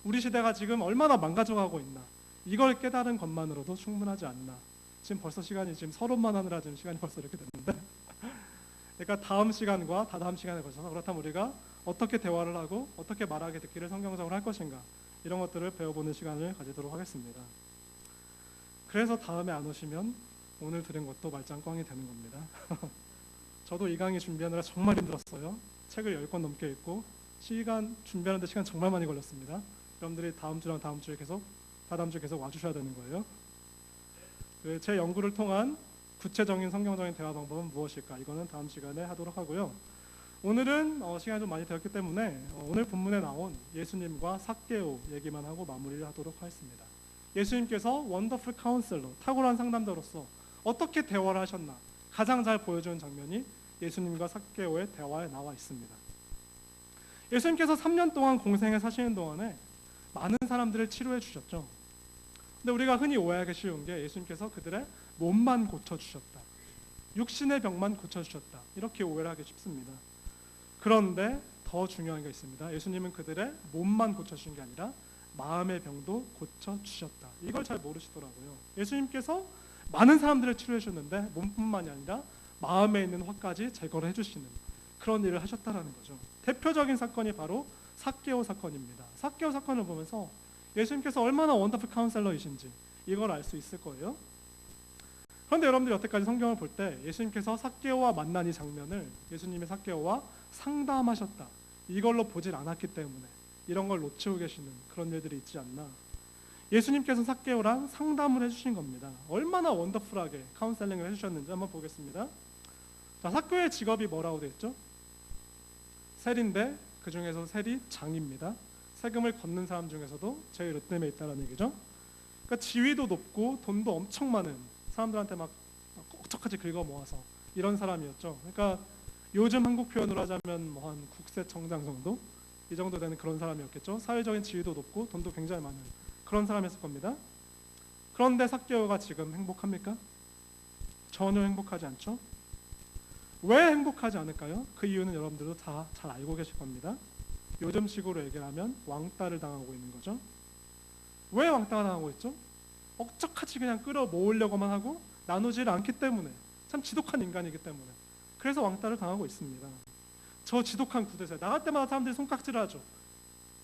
Speaker 1: 우리 시대가 지금 얼마나 망가져가고 있나, 이걸 깨달은 것만으로도 충분하지 않나. 지금 벌써 시간이 지금 서론만 하느라 지금 시간이 벌써 이렇게 됐는데 그러니까 다음 시간과 다다음 시간에 걸쳐서 그렇다면 우리가 어떻게 대화를 하고 어떻게 말하게 듣기를 성경적으로 할 것인가, 이런 것들을 배워보는 시간을 가지도록 하겠습니다. 그래서 다음에 안 오시면 오늘 들은 것도 말짱꽝이 되는 겁니다. 저도 이 강의 준비하느라 정말 힘들었어요. 책을 10권 넘게 읽고 준비하는데 시간 정말 많이 걸렸습니다. 여러분들이 다음 주랑 다다음 주에 계속 와주셔야 되는 거예요. 제 연구를 통한 구체적인 성경적인 대화 방법은 무엇일까? 이거는 다음 시간에 하도록 하고요. 오늘은 시간이 좀 많이 되었기 때문에 오늘 본문에 나온 예수님과 삭개오 얘기만 하고 마무리를 하도록 하겠습니다. 예수님께서 원더풀 카운셀러, 탁월한 상담자로서 어떻게 대화를 하셨나 가장 잘 보여주는 장면이 예수님과 삭개오의 대화에 나와 있습니다. 예수님께서 3년 동안 공생에 사시는 동안에 많은 사람들을 치료해 주셨죠. 근데 우리가 흔히 오해하기 쉬운 게 예수님께서 그들의 몸만 고쳐주셨다, 육신의 병만 고쳐주셨다, 이렇게 오해를 하기 쉽습니다. 그런데 더 중요한 게 있습니다. 예수님은 그들의 몸만 고쳐주신 게 아니라 마음의 병도 고쳐주셨다. 이걸 잘 모르시더라고요. 예수님께서 많은 사람들을 치료해 주셨는데 몸뿐만이 아니라 마음에 있는 화까지 제거를 해주시는 그런 일을 하셨다라는 거죠. 대표적인 사건이 바로 삭개오 사건입니다. 삭개오 사건을 보면서 예수님께서 얼마나 원더풀 카운셀러이신지 이걸 알 수 있을 거예요. 그런데 여러분들이 여태까지 성경을 볼 때 예수님께서 삭개오와 만난 이 장면을 예수님의 삭개오와 상담하셨다, 이걸로 보질 않았기 때문에 이런 걸 놓치고 계시는 그런 일들이 있지 않나. 예수님께서 삭개오랑 상담을 해주신 겁니다. 얼마나 원더풀하게 카운셀링을 해주셨는지 한번 보겠습니다. 자, 삭개오의 직업이 뭐라고 되어 있죠? 세리인데 그 중에서 세리 장입니다. 세금을 걷는 사람 중에서도 제일 으뜸에 있다는 얘기죠. 그러니까 지위도 높고 돈도 엄청 많은 사람들한테 막 억척하지 긁어 모아서 이런 사람이었죠. 그러니까 요즘 한국 표현으로 하자면 뭐 한 국세청장 정도? 이 정도 되는 그런 사람이었겠죠. 사회적인 지위도 높고 돈도 굉장히 많은 그런 사람이었을 겁니다. 그런데 삭개오가 지금 행복합니까? 전혀 행복하지 않죠. 왜 행복하지 않을까요? 그 이유는 여러분들도 다 잘 알고 계실 겁니다. 요즘식으로 얘기를 하면 왕따를 당하고 있는 거죠. 왜 왕따가 당하고 있죠? 억척같이 그냥 끌어모으려고만 하고 나누지를 않기 때문에, 참 지독한 인간이기 때문에 그래서 왕따를 당하고 있습니다. 저 지독한 구두쇠 나갈 때마다 사람들이 손깍지를 하죠.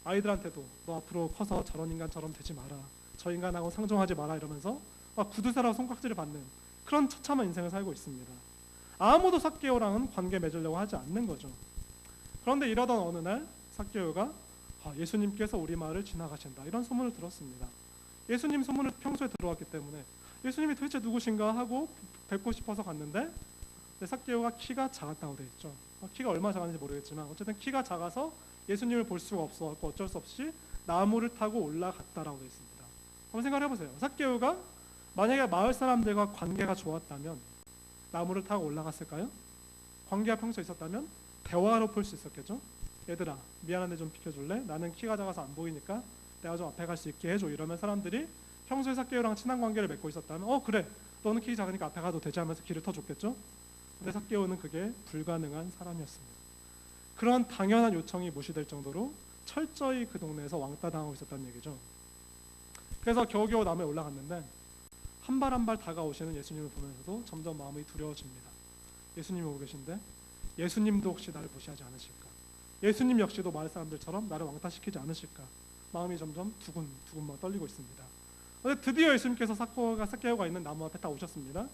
Speaker 1: 아이들한테도 너 앞으로 커서 저런 인간처럼 되지 마라, 저 인간하고 상종하지 마라 이러면서 막 구두쇠라고 손깍지를 받는 그런 처참한 인생을 살고 있습니다. 아무도 삭개오랑은 관계 맺으려고 하지 않는 거죠. 그런데 이러던 어느 날 삭개오가 예수님께서 우리 마을을 지나가신다 이런 소문을 들었습니다. 예수님 소문을 평소에 들어왔기 때문에 예수님이 도대체 누구신가 하고 뵙고 싶어서 갔는데 삭개오가 키가 작았다고 되어 있죠. 키가 얼마 작았는지 모르겠지만 어쨌든 키가 작아서 예수님을 볼 수가 없어서 어쩔 수 없이 나무를 타고 올라갔다라고 되어 있습니다. 한번 생각해 보세요. 삭개오가 만약에 마을 사람들과 관계가 좋았다면 나무를 타고 올라갔을까요? 관계가 평소에 있었다면 대화로 풀 수 있었겠죠. 얘들아 미안한데 좀 비켜줄래? 나는 키가 작아서 안 보이니까 내가 좀 앞에 갈 수 있게 해줘. 이러면 사람들이 평소에 삭개오랑 친한 관계를 맺고 있었다면 그래 너는 키 작으니까 앞에 가도 되지 하면서 길을 터줬겠죠. 근데 삭개오는 그게 불가능한 사람이었습니다. 그런 당연한 요청이 무시될 정도로 철저히 그 동네에서 왕따 당하고 있었다는 얘기죠. 그래서 겨우겨우 나무에 올라갔는데 한 발 한 발 다가오시는 예수님을 보면서도 점점 마음이 두려워집니다. 예수님이 오고 계신데 예수님도 혹시 나를 무시하지 않으실까? 예수님 역시도 마을 사람들처럼 나를 왕따시키지 않으실까? 마음이 점점 두근두근 막 떨리고 있습니다. 그런데 드디어 예수님께서 삭개오가 있는 나무 앞에 딱 오셨습니다.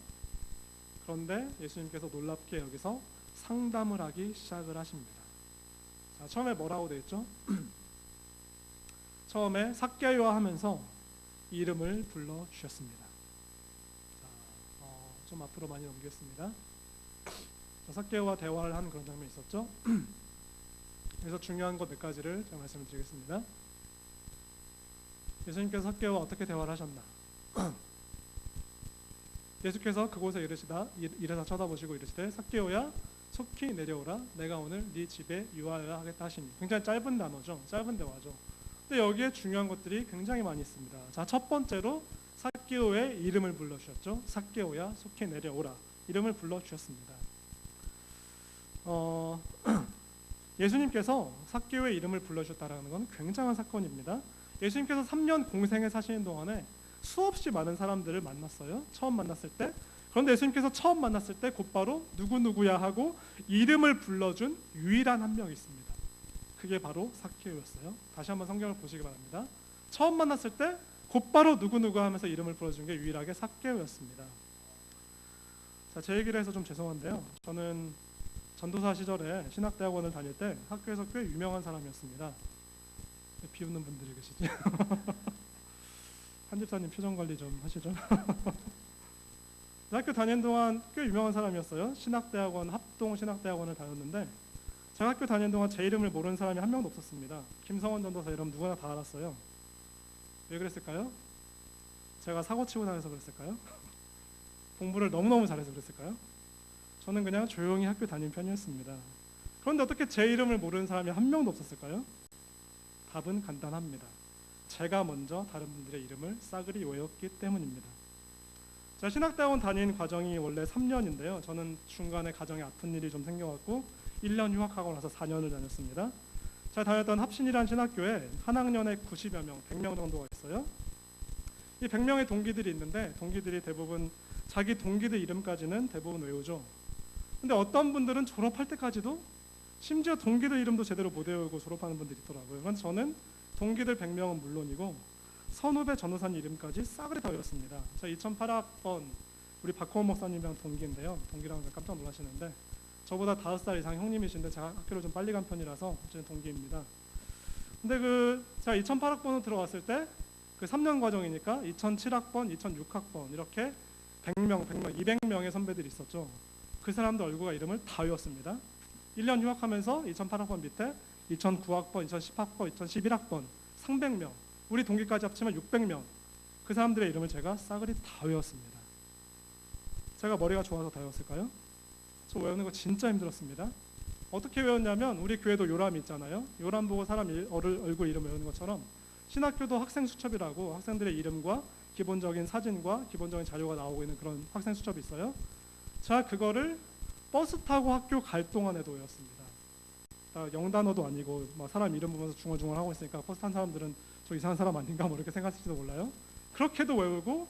Speaker 1: 그런데 예수님께서 놀랍게 여기서 상담을 하기 시작을 하십니다. 자, 처음에 뭐라고 되어 있죠? 처음에 삭개오와 하면서 이름을 불러주셨습니다. 좀 앞으로 많이 넘기겠습니다. 삭개오와 대화를 하는 그런 장면이 있었죠. 그래서 중요한 것 몇 가지를 제가 말씀을 드리겠습니다. 예수님께서 삭개오와 어떻게 대화를 하셨나? 예수께서 그곳에 이르사 쳐다보시고 이르시되 삭개오야 속히 내려오라, 내가 오늘 네 집에 유하여야 하겠다 하시니. 굉장히 짧은 단어죠. 짧은 대화죠. 근데 여기에 중요한 것들이 굉장히 많이 있습니다. 자, 첫 번째로 삭개오의 이름을 불러주셨죠. 삭개오야 속히 내려오라, 이름을 불러주셨습니다. 예수님께서 삭개오의 이름을 불러주셨다는 건 굉장한 사건입니다. 예수님께서 3년 공생에 사시는 동안에 수없이 많은 사람들을 만났어요. 처음 만났을 때. 그런데 예수님께서 처음 만났을 때 곧바로 누구누구야 하고 이름을 불러준 유일한 한 명이 있습니다. 그게 바로 삭개오였어요. 다시 한번 성경을 보시기 바랍니다. 처음 만났을 때 곧바로 누구누구 하면서 이름을 불러준 게 유일하게 삭개오였습니다. 자, 제 얘기를 해서 좀 죄송한데요. 저는 전도사 시절에 신학대학원을 다닐 때 학교에서 꽤 유명한 사람이었습니다. 비웃는 분들이 계시지? 한 집사님 표정 관리 좀 하시죠. 학교 다니는 동안 꽤 유명한 사람이었어요. 신학대학원, 합동신학대학원을 다녔는데 제가 학교 다니는 동안 제 이름을 모르는 사람이 한 명도 없었습니다. 김성원 전도사 이름 누구나 다 알았어요. 왜 그랬을까요? 제가 사고치고 다녀서 그랬을까요? 공부를 너무너무 잘해서 그랬을까요? 저는 그냥 조용히 학교 다니는 편이었습니다. 그런데 어떻게 제 이름을 모르는 사람이 한 명도 없었을까요? 답은 간단합니다. 제가 먼저 다른 분들의 이름을 싸그리 외웠기 때문입니다. 제가 신학대학원 다닌 과정이 원래 3년인데요. 저는 중간에 가정에 아픈 일이 좀 생겨갖고 1년 휴학하고 나서 4년을 다녔습니다. 제가 다녔던 합신이라는 신학교에 한 학년에 90여 명, 100명 정도가 있어요. 이 100명의 동기들이 있는데 동기들이 대부분 자기 동기들 이름까지는 대부분 외우죠. 근데 어떤 분들은 졸업할 때까지도 심지어 동기들 이름도 제대로 못 외우고 졸업하는 분들이 있더라고요. 그런데 저는 동기들 100명은 물론이고 선후배 전도사님 이름까지 싸그리 다 외웠습니다. 제가 2008학번 우리 박호원 목사님이랑 동기인데요. 동기라는 걸 깜짝 놀라시는데 저보다 5살 이상 형님이신데 제가 학교를 좀 빨리 간 편이라서 어쨌든 동기입니다. 근데 제가 2008학번으로 들어왔을 때 그 3년 과정이니까 2007학번, 2006학번 이렇게 100명, 200명의 선배들이 있었죠. 그 사람들 얼굴과 이름을 다 외웠습니다. 1년 휴학하면서 2008학번 밑에 2009학번, 2010학번, 2011학번 300명, 우리 동기까지 합치면 600명, 그 사람들의 이름을 제가 싸그리 다 외웠습니다. 제가 머리가 좋아서 다 외웠을까요? 저 외우는 거 진짜 힘들었습니다. 어떻게 외웠냐면 우리 교회도 요람 있잖아요. 요람 보고 사람 얼굴 이름 외우는 것처럼 신학교도 학생 수첩이라고 학생들의 이름과 기본적인 사진과 기본적인 자료가 나오고 있는 그런 학생 수첩이 있어요. 자, 그거를 버스 타고 학교 갈 동안에도 외웠습니다. 영단어도 아니고 막 사람 이름 보면서 중얼중얼 하고 있으니까 버스 탄 사람들은 저 이상한 사람 아닌가 뭐 이렇게 생각할지도 몰라요. 그렇게도 외우고,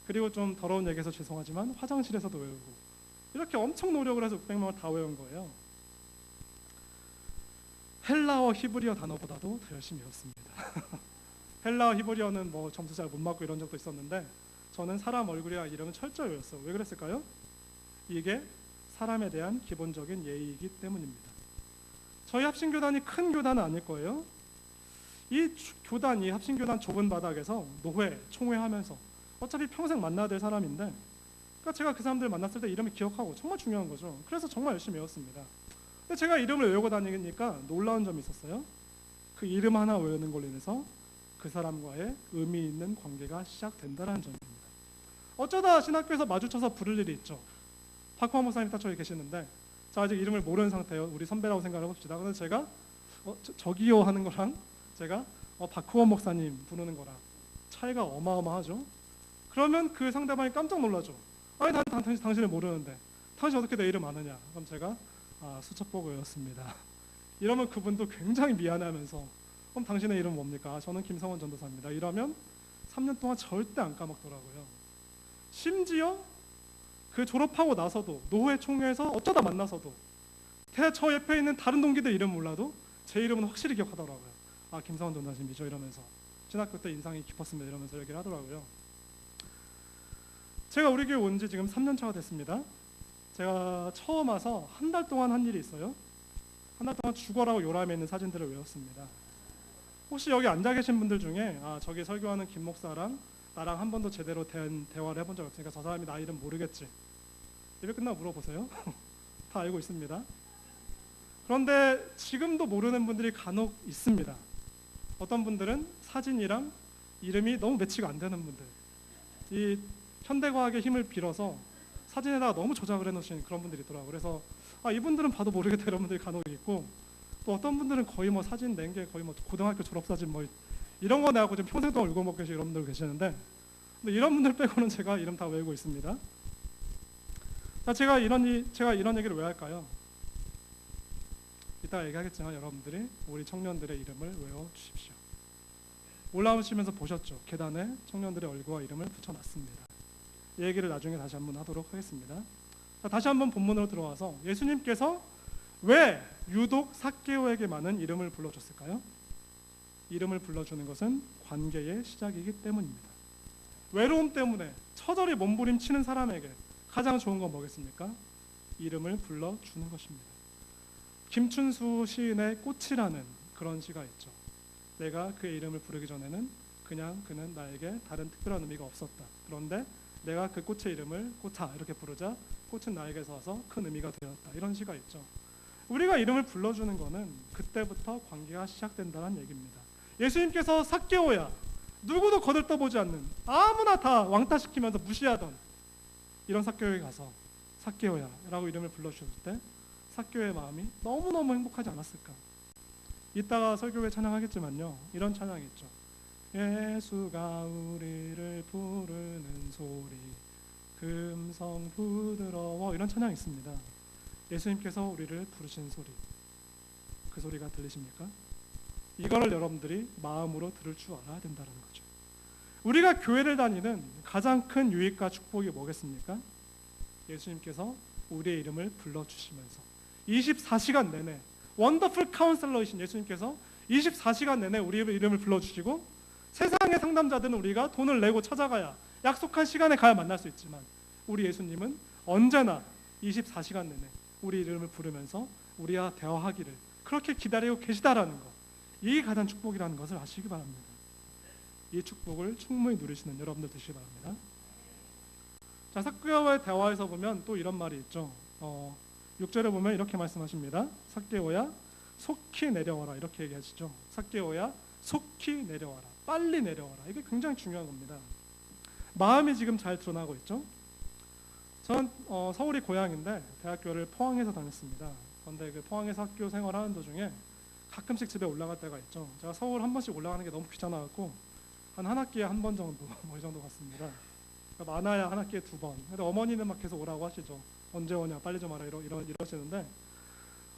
Speaker 1: 그리고 좀 더러운 얘기해서 죄송하지만 화장실에서도 외우고, 이렇게 엄청 노력을 해서 600명을 다 외운 거예요. 헬라어 히브리어 단어보다도 더 열심히 외웠습니다. 헬라어 히브리어는 뭐 점수 잘 못 맞고 이런 적도 있었는데, 저는 사람 얼굴이나 이름은 철저히 외웠어요. 왜 그랬을까요? 이게 사람에 대한 기본적인 예의이기 때문입니다. 저희 합신교단이 큰 교단은 아닐 거예요. 이 교단이 합신교단 좁은 바닥에서 노회, 총회하면서 어차피 평생 만나야 될 사람인데, 그러니까 제가 그 사람들 만났을 때 이름을 기억하고 정말 중요한 거죠. 그래서 정말 열심히 외웠습니다. 근데 제가 이름을 외우고 다니니까 놀라운 점이 있었어요. 그 이름 하나 외우는 걸로 인해서 그 사람과의 의미 있는 관계가 시작된다는 점입니다. 어쩌다 신학교에서 마주쳐서 부를 일이 있죠. 박호환 목사님 딱 저기 계시는데, 자, 아직 이름을 모르는 상태예요. 우리 선배라고 생각을 해봅시다. 근데 제가 저기요 하는 거랑 제가 박호원 목사님 부르는 거랑 차이가 어마어마하죠. 그러면 그 상대방이 깜짝 놀라죠. 아니, 난 당신을 모르는데 당신 어떻게 내 이름 아느냐. 그럼 제가 수첩 보고 외웠습니다. 이러면 그분도 굉장히 미안해하면서, 그럼 당신의 이름 뭡니까? 저는 김성원 전도사입니다. 이러면 3년 동안 절대 안 까먹더라고요. 심지어 그 졸업하고 나서도 노회 총회에서 어쩌다 만나서도 저 옆에 있는 다른 동기들 이름 몰라도 제 이름은 확실히 기억하더라고요. 김성원 전도사님이죠 이러면서. 신학교 때 인상이 깊었습니다 이러면서 얘기를 하더라고요. 제가 우리 교회 온 지 지금 3년 차가 됐습니다. 제가 처음 와서 한 달 동안 한 일이 있어요. 한 달 동안 죽어라고 요람에 있는 사진들을 외웠습니다. 혹시 여기 앉아 계신 분들 중에 저기 설교하는 김 목사랑 나랑 한 번도 제대로 대화를 해본 적 없으니까 저 사람이 나 이름 모르겠지. 예배 끝나고 물어보세요. 다 알고 있습니다. 그런데 지금도 모르는 분들이 간혹 있습니다. 어떤 분들은 사진이랑 이름이 너무 매치가 안 되는 분들, 이 현대과학의 힘을 빌어서 사진에다가 너무 조작을 해놓으신 그런 분들이 있더라고요. 그래서 이분들은 봐도 모르겠다 이런 분들이 간혹 있고, 또 어떤 분들은 거의 뭐 사진 낸 게 거의 뭐 고등학교 졸업사진 뭐 이런 거 내고 지금 평생 동안 울고 먹고 계신 이런 분들 계시는데, 근데 이런 분들 빼고는 제가 이름 다 외우고 있습니다. 자, 제가 이런 얘기를 왜 할까요? 이따 얘기하겠지만 여러분들이 우리 청년들의 이름을 외워주십시오. 올라오시면서 보셨죠? 계단에 청년들의 얼굴과 이름을 붙여놨습니다. 이 얘기를 나중에 다시 한번 하도록 하겠습니다. 자, 다시 한번 본문으로 들어와서 예수님께서 왜 유독 삭개오에게만은 이름을 불러줬을까요? 이름을 불러주는 것은 관계의 시작이기 때문입니다. 외로움 때문에 처절히 몸부림치는 사람에게 가장 좋은 건 뭐겠습니까? 이름을 불러주는 것입니다. 김춘수 시인의 꽃이라는 그런 시가 있죠. 내가 그의 이름을 부르기 전에는 그냥 그는 나에게 다른 특별한 의미가 없었다. 그런데 내가 그 꽃의 이름을 꽃아 이렇게 부르자 꽃은 나에게서 와서 큰 의미가 되었다. 이런 시가 있죠. 우리가 이름을 불러주는 거는 그때부터 관계가 시작된다는 얘기입니다. 예수님께서 삭개오야, 누구도 거들떠보지 않는, 아무나 다 왕따시키면서 무시하던 이런 삭개오에 가서 삭개오야 라고 이름을 불러주셨을 때 삭개오의 마음이 너무너무 행복하지 않았을까. 이따가 설교회 찬양하겠지만요, 이런 찬양이 있죠. 예수가 우리를 부르는 소리 금성 부드러워, 이런 찬양이 있습니다. 예수님께서 우리를 부르시는 소리, 그 소리가 들리십니까? 이거를 여러분들이 마음으로 들을 줄 알아야 된다는 거죠. 우리가 교회를 다니는 가장 큰 유익과 축복이 뭐겠습니까? 예수님께서 우리의 이름을 불러주시면서 24시간 내내 원더풀 카운셀러이신 예수님께서 24시간 내내 우리의 이름을 불러주시고, 세상의 상담자들은 우리가 돈을 내고 찾아가야 약속한 시간에 가야 만날 수 있지만 우리 예수님은 언제나 24시간 내내 우리 이름을 부르면서 우리와 대화하기를 그렇게 기다리고 계시다라는 것, 이게 가장 축복이라는 것을 아시기 바랍니다. 이 축복을 충분히 누리시는 여러분들 되시기 바랍니다. 자, 삭개오와의 대화에서 보면 또 이런 말이 있죠. 6절에 보면 이렇게 말씀하십니다. 삭개오야 속히 내려와라, 이렇게 얘기하시죠. 삭개오야 속히 내려와라, 빨리 내려와라. 이게 굉장히 중요한 겁니다. 마음이 지금 잘 드러나고 있죠. 저는 서울이 고향인데 대학교를 포항에서 다녔습니다. 그런데 그 포항에서 학교 생활하는 도중에 가끔씩 집에 올라갈 때가 있죠. 제가 서울 한 번씩 올라가는 게 너무 귀찮아갖고 한 학기에 한 번 정도 뭐 이 정도 갔습니다. 그러니까 많아야 한 학기에 2번. 근데 어머니는 막 계속 오라고 하시죠. 언제 오냐, 빨리 좀 와라 이러시는데,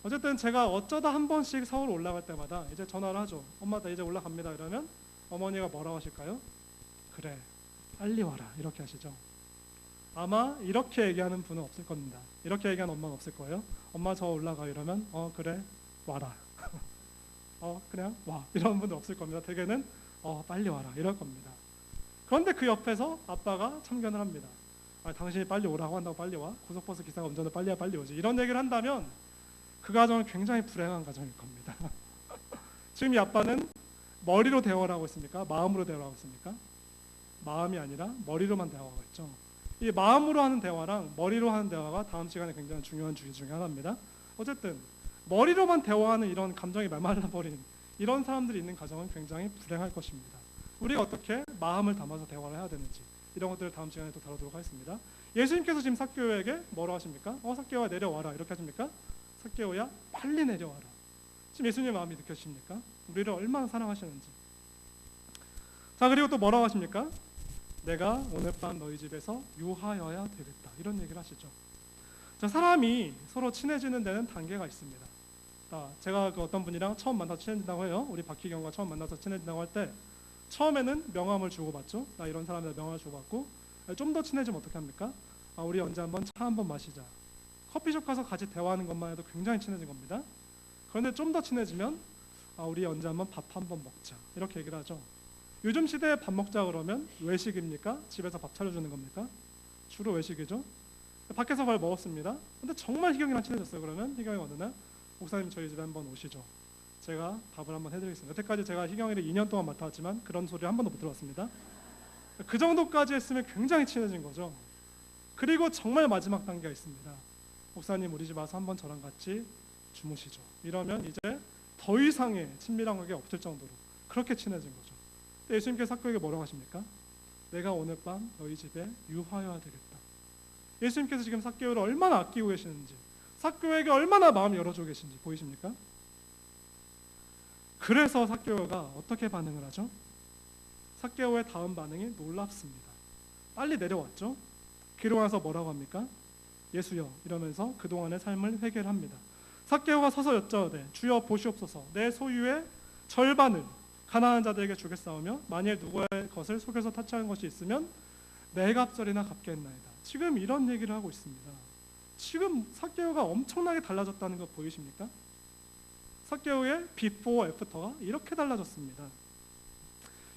Speaker 1: 어쨌든 제가 어쩌다 한 번씩 서울 올라갈 때마다 이제 전화를 하죠. 엄마 나 이제 올라갑니다. 이러면 어머니가 뭐라고 하실까요? 그래, 빨리 와라 이렇게 하시죠. 아마 이렇게 얘기하는 분은 없을 겁니다. 이렇게 얘기하는 엄마는 없을 거예요. 엄마 저 올라가 이러면 그래 와라. 그냥 와 이런 분들 없을 겁니다. 대개는 빨리 와라 이럴 겁니다. 그런데 그 옆에서 아빠가 참견을 합니다. 당신이 빨리 오라고 한다고 빨리 와? 고속버스 기사가 운전을 빨리 해 빨리 오지. 이런 얘기를 한다면 그 가정은 굉장히 불행한 가정일 겁니다. 지금 이 아빠는 머리로 대화를 하고 있습니까? 마음으로 대화를 하고 있습니까? 마음이 아니라 머리로만 대화하고 있죠. 이 마음으로 하는 대화랑 머리로 하는 대화가 다음 시간에 굉장히 중요한 주제 중에 하나입니다. 어쨌든 머리로만 대화하는 이런 감정이 메말라버린 이런 사람들이 있는 가정은 굉장히 불행할 것입니다. 우리가 어떻게 마음을 담아서 대화를 해야 되는지 이런 것들을 다음 시간에 또 다루도록 하겠습니다. 예수님께서 지금 삭개오에게 뭐라고 하십니까? 삭개오야 내려와라 이렇게 하십니까? 삭개오야 빨리 내려와라. 지금 예수님의 마음이 느껴지십니까? 우리를 얼마나 사랑하시는지. 자, 그리고 또 뭐라고 하십니까? 내가 오늘 밤 너희 집에서 유하여야 되겠다 이런 얘기를 하시죠. 자, 사람이 서로 친해지는 데는 단계가 있습니다. 제가 그 어떤 분이랑 처음 만나서 친해진다고 해요. 우리 박희경과 처음 만나서 친해진다고 할 때 처음에는 명함을 주고받죠. 나 이런 사람이다 명함을 주고받고 좀 더 친해지면 어떻게 합니까? 우리 언제 한번 차 한번 마시자. 커피숍 가서 같이 대화하는 것만 해도 굉장히 친해진 겁니다. 그런데 좀 더 친해지면 우리 언제 한번 밥 한번 먹자 이렇게 얘기를 하죠. 요즘 시대에 밥 먹자 그러면 외식입니까? 집에서 밥 차려주는 겁니까? 주로 외식이죠. 밖에서 밥 먹었습니다. 근데 정말 희경이랑 친해졌어요. 그러면 희경이 어느 날 목사님 저희 집에 한번 오시죠. 제가 밥을 한번 해드리겠습니다. 여태까지 제가 희경이를 2년 동안 맡아왔지만 그런 소리를 한 번도 못 들어봤습니다. 그 정도까지 했으면 굉장히 친해진 거죠. 그리고 정말 마지막 단계가 있습니다. 목사님 우리 집 와서 한번 저랑 같이 주무시죠. 이러면 이제 더 이상의 친밀한 관계가 없을 정도로 그렇게 친해진 거죠. 예수님께서 삭개오에게 뭐라고 하십니까? 내가 오늘 밤 너희 집에 유하여야 되겠다. 예수님께서 지금 삭개오를 얼마나 아끼고 계시는지, 삭개오에게 얼마나 마음을 열어주고 계신지 보이십니까? 그래서 삭개오가 어떻게 반응을 하죠? 삭개오의 다음 반응이 놀랍습니다. 빨리 내려왔죠. 그러고 나서 뭐라고 합니까? 예수여 이러면서 그동안의 삶을 회개를 합니다. 삭개오가 서서 여짜오되 주여 보시옵소서 내 소유의 절반을 가난한 자들에게 주겠사오며 만일 누구의 것을 속여서 타치한 것이 있으면 네 갑절이나 갚겠나이다. 지금 이런 얘기를 하고 있습니다. 지금 삭개오가 엄청나게 달라졌다는 거 보이십니까? 삭개오의 비포 애프터가 이렇게 달라졌습니다.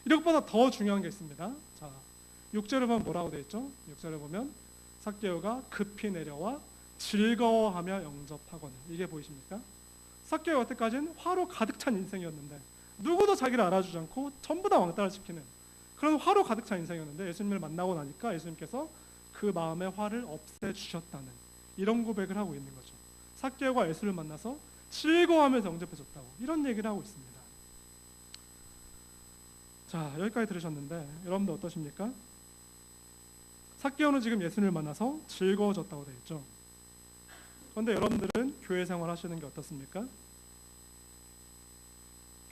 Speaker 1: 이것보다 더 중요한 게 있습니다. 자, 6절을 보면 뭐라고 되어 있죠? 6절을 보면 삭개오가 급히 내려와 즐거워하며 영접하거늘. 이게 보이십니까? 삭개오 여태까지는 화로 가득 찬 인생이었는데 누구도 자기를 알아주지 않고 전부 다 왕따를 시키는 그런 화로 가득 찬 인생이었는데 예수님을 만나고 나니까 예수님께서 그 마음의 화를 없애주셨다는 이런 고백을 하고 있는 거죠. 삭개오가 예수를 만나서 즐거워하면서 영접해줬다고 이런 얘기를 하고 있습니다. 자, 여기까지 들으셨는데 여러분들 어떠십니까? 삭개오는 지금 예수님을 만나서 즐거워졌다고 되어 있죠. 그런데 여러분들은 교회 생활 하시는 게 어떻습니까?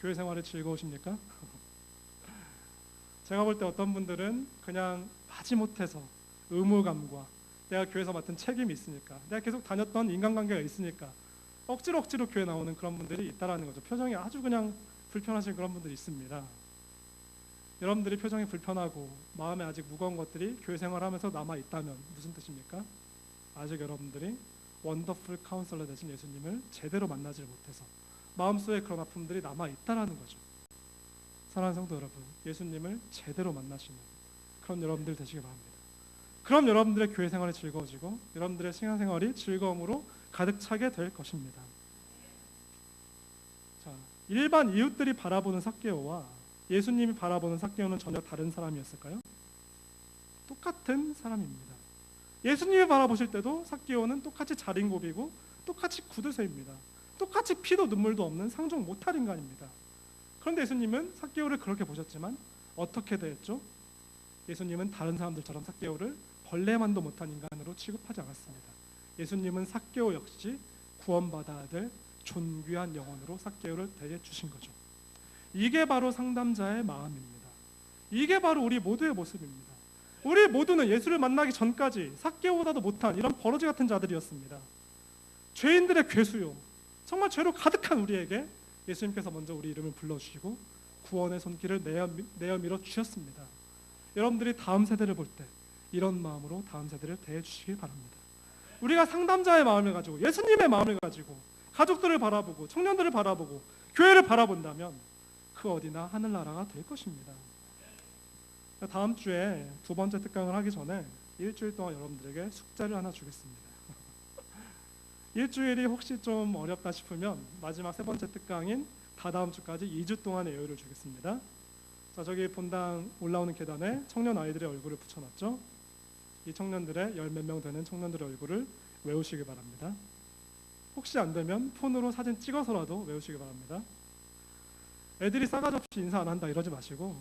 Speaker 1: 교회 생활이 즐거우십니까? 제가 볼 때 어떤 분들은 그냥 마지못해서 의무감과 내가 교회에서 맡은 책임이 있으니까 내가 계속 다녔던 인간관계가 있으니까 억지로 교회 나오는 그런 분들이 있다라는 거죠. 표정이 아주 그냥 불편하신 그런 분들이 있습니다. 여러분들이 표정이 불편하고 마음에 아직 무거운 것들이 교회 생활하면서 남아있다면 무슨 뜻입니까? 아직 여러분들이 원더풀 카운슬러 되신 예수님을 제대로 만나지 못해서 마음속에 그런 아픔들이 남아있다라는 거죠. 사랑하는 성도 여러분, 예수님을 제대로 만나시는 그런 여러분들 되시기 바랍니다. 그럼 여러분들의 교회 생활이 즐거워지고 여러분들의 신앙생활이 즐거움으로 가득 차게 될 것입니다. 자, 일반 이웃들이 바라보는 삭개오와 예수님이 바라보는 삭개오는 전혀 다른 사람이었을까요? 똑같은 사람입니다. 예수님이 바라보실 때도 삭개오는 똑같이 자린고비고 똑같이 구두쇠입니다. 똑같이 피도 눈물도 없는 상종 못할 인간입니다. 그런데 예수님은 삭개오를 그렇게 보셨지만 어떻게 대했죠? 예수님은 다른 사람들처럼 삭개오를 벌레만도 못한 인간으로 취급하지 않았습니다. 예수님은 삭개오 역시 구원받아야 될 존귀한 영혼으로 삭개오를 대해 주신 거죠. 이게 바로 상담자의 마음입니다. 이게 바로 우리 모두의 모습입니다. 우리 모두는 예수를 만나기 전까지 삭개오보다도 못한 이런 버러지 같은 자들이었습니다. 죄인들의 괴수요, 정말 죄로 가득한 우리에게 예수님께서 먼저 우리 이름을 불러주시고 구원의 손길을 내어 밀어 주셨습니다. 여러분들이 다음 세대를 볼 때 이런 마음으로 다음 세대를 대해 주시길 바랍니다. 우리가 상담자의 마음을 가지고, 예수님의 마음을 가지고 가족들을 바라보고 청년들을 바라보고 교회를 바라본다면 그 어디나 하늘나라가 될 것입니다. 다음 주에 두 번째 특강을 하기 전에 일주일 동안 여러분들에게 숙제를 하나 주겠습니다. 일주일이 혹시 좀 어렵다 싶으면 마지막 세 번째 특강인 다다음 주까지 2주 동안의 여유를 주겠습니다. 자, 저기 본당 올라오는 계단에 청년 아이들의 얼굴을 붙여놨죠. 이 청년들의 열 몇 명 되는 청년들의 얼굴을 외우시기 바랍니다. 혹시 안 되면 폰으로 사진 찍어서라도 외우시기 바랍니다. 애들이 싸가지 없이 인사 안 한다 이러지 마시고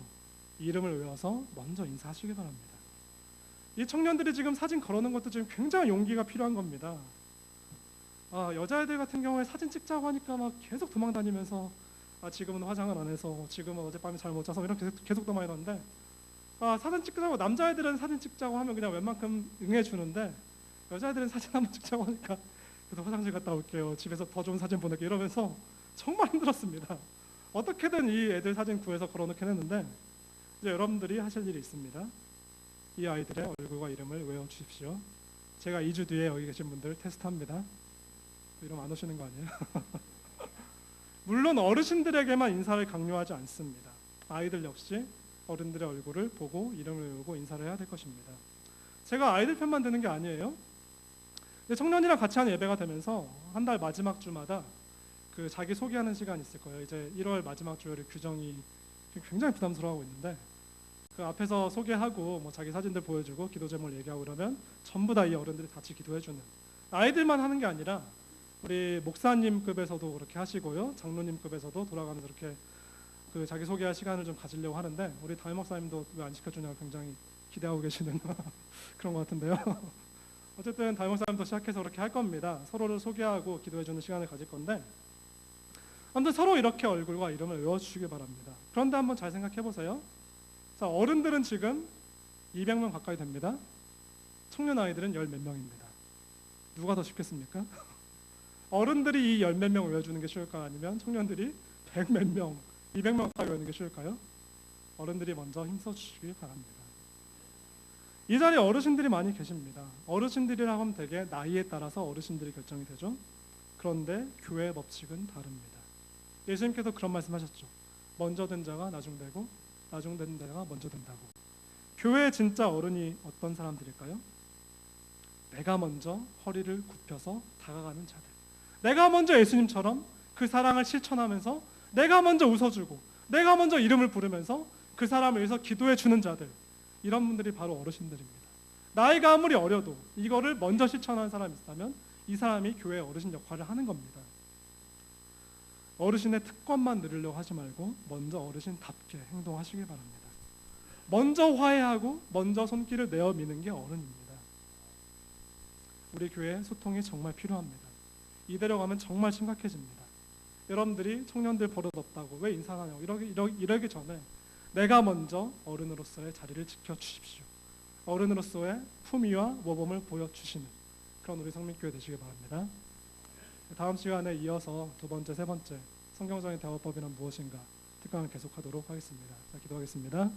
Speaker 1: 이름을 외워서 먼저 인사하시기 바랍니다. 이 청년들이 지금 사진 걸어놓은 것도 지금 굉장히 용기가 필요한 겁니다. 여자애들 같은 경우에 사진 찍자고 하니까 막 계속 도망다니면서 지금은 화장을 안 해서, 지금은 어젯밤에 잘 못 자서, 이렇게 계속 도망다니는데 사진 찍자고, 남자애들은 사진 찍자고 하면 그냥 웬만큼 응해주는데 여자애들은 사진 한번 찍자고 하니까 그래서 화장실 갔다 올게요, 집에서 더 좋은 사진 보낼게요 이러면서 정말 힘들었습니다. 어떻게든 이 애들 사진 구해서 걸어놓긴 했는데 이제 여러분들이 하실 일이 있습니다. 이 아이들의 얼굴과 이름을 외워주십시오. 제가 2주 뒤에 여기 계신 분들 테스트합니다. 이름 안 오시는 거 아니에요? 물론 어르신들에게만 인사를 강요하지 않습니다. 아이들 역시 어른들의 얼굴을 보고 이름을 외우고 인사를 해야 될 것입니다. 제가 아이들 편만 드는 게 아니에요. 청년이랑 같이 하는 예배가 되면서 한 달 마지막 주마다 그 자기 소개하는 시간이 있을 거예요. 이제 1월 마지막 주일에 규정이 굉장히 부담스러워하고 있는데 그 앞에서 소개하고 뭐 자기 사진들 보여주고 기도 제목을 얘기하고 그러면 전부 다 이 어른들이 같이 기도해주는, 아이들만 하는 게 아니라 우리 목사님급에서도 그렇게 하시고요, 장로님급에서도 돌아가면서 이렇게 그 자기 소개할 시간을 좀 가지려고 하는데 우리 담임 목사님도 왜 안 시켜주냐고 굉장히 기대하고 계시는 그런 것 같은데요. 어쨌든 담임 목사님도 시작해서 그렇게 할 겁니다. 서로를 소개하고 기도해주는 시간을 가질 건데 아무튼 서로 이렇게 얼굴과 이름을 외워주시기 바랍니다. 그런데 한번 잘 생각해 보세요. 자, 어른들은 지금 200명 가까이 됩니다. 청년 아이들은 열 몇 명입니다. 누가 더 쉽겠습니까? 어른들이 이 열 몇 명 외워주는 게 쉬울까요? 아니면 청년들이 100 몇 명, 200명 가까이 외우는 게 쉬울까요? 어른들이 먼저 힘써주시길 바랍니다. 이 자리에 어르신들이 많이 계십니다. 어르신들이라고 하면 되게 나이에 따라서 어르신들이 결정이 되죠. 그런데 교회의 법칙은 다릅니다. 예수님께서 그런 말씀하셨죠. 먼저 된 자가 나중 되고 나중 된 자가 먼저 된다고. 교회의 진짜 어른이 어떤 사람들일까요? 내가 먼저 허리를 굽혀서 다가가는 자들, 내가 먼저 예수님처럼 그 사랑을 실천하면서 내가 먼저 웃어주고 내가 먼저 이름을 부르면서 그 사람을 위해서 기도해 주는 자들, 이런 분들이 바로 어르신들입니다. 나이가 아무리 어려도 이거를 먼저 실천하는 사람이 있다면 이 사람이 교회의 어르신 역할을 하는 겁니다. 어르신의 특권만 누리려고 하지 말고 먼저 어르신답게 행동하시길 바랍니다. 먼저 화해하고 먼저 손길을 내어 미는 게 어른입니다. 우리 교회에 소통이 정말 필요합니다. 이대로 가면 정말 심각해집니다. 여러분들이 청년들 버릇 없다고 왜 인사 안 하냐고 이러기 전에 내가 먼저 어른으로서의 자리를 지켜주십시오. 어른으로서의 품위와 모범을 보여주시는 그런 우리 성민교회 되시길 바랍니다. 다음 시간에 이어서 두 번째, 세 번째 성경적인 대화법이란 무엇인가 특강을 계속하도록 하겠습니다. 자, 기도하겠습니다.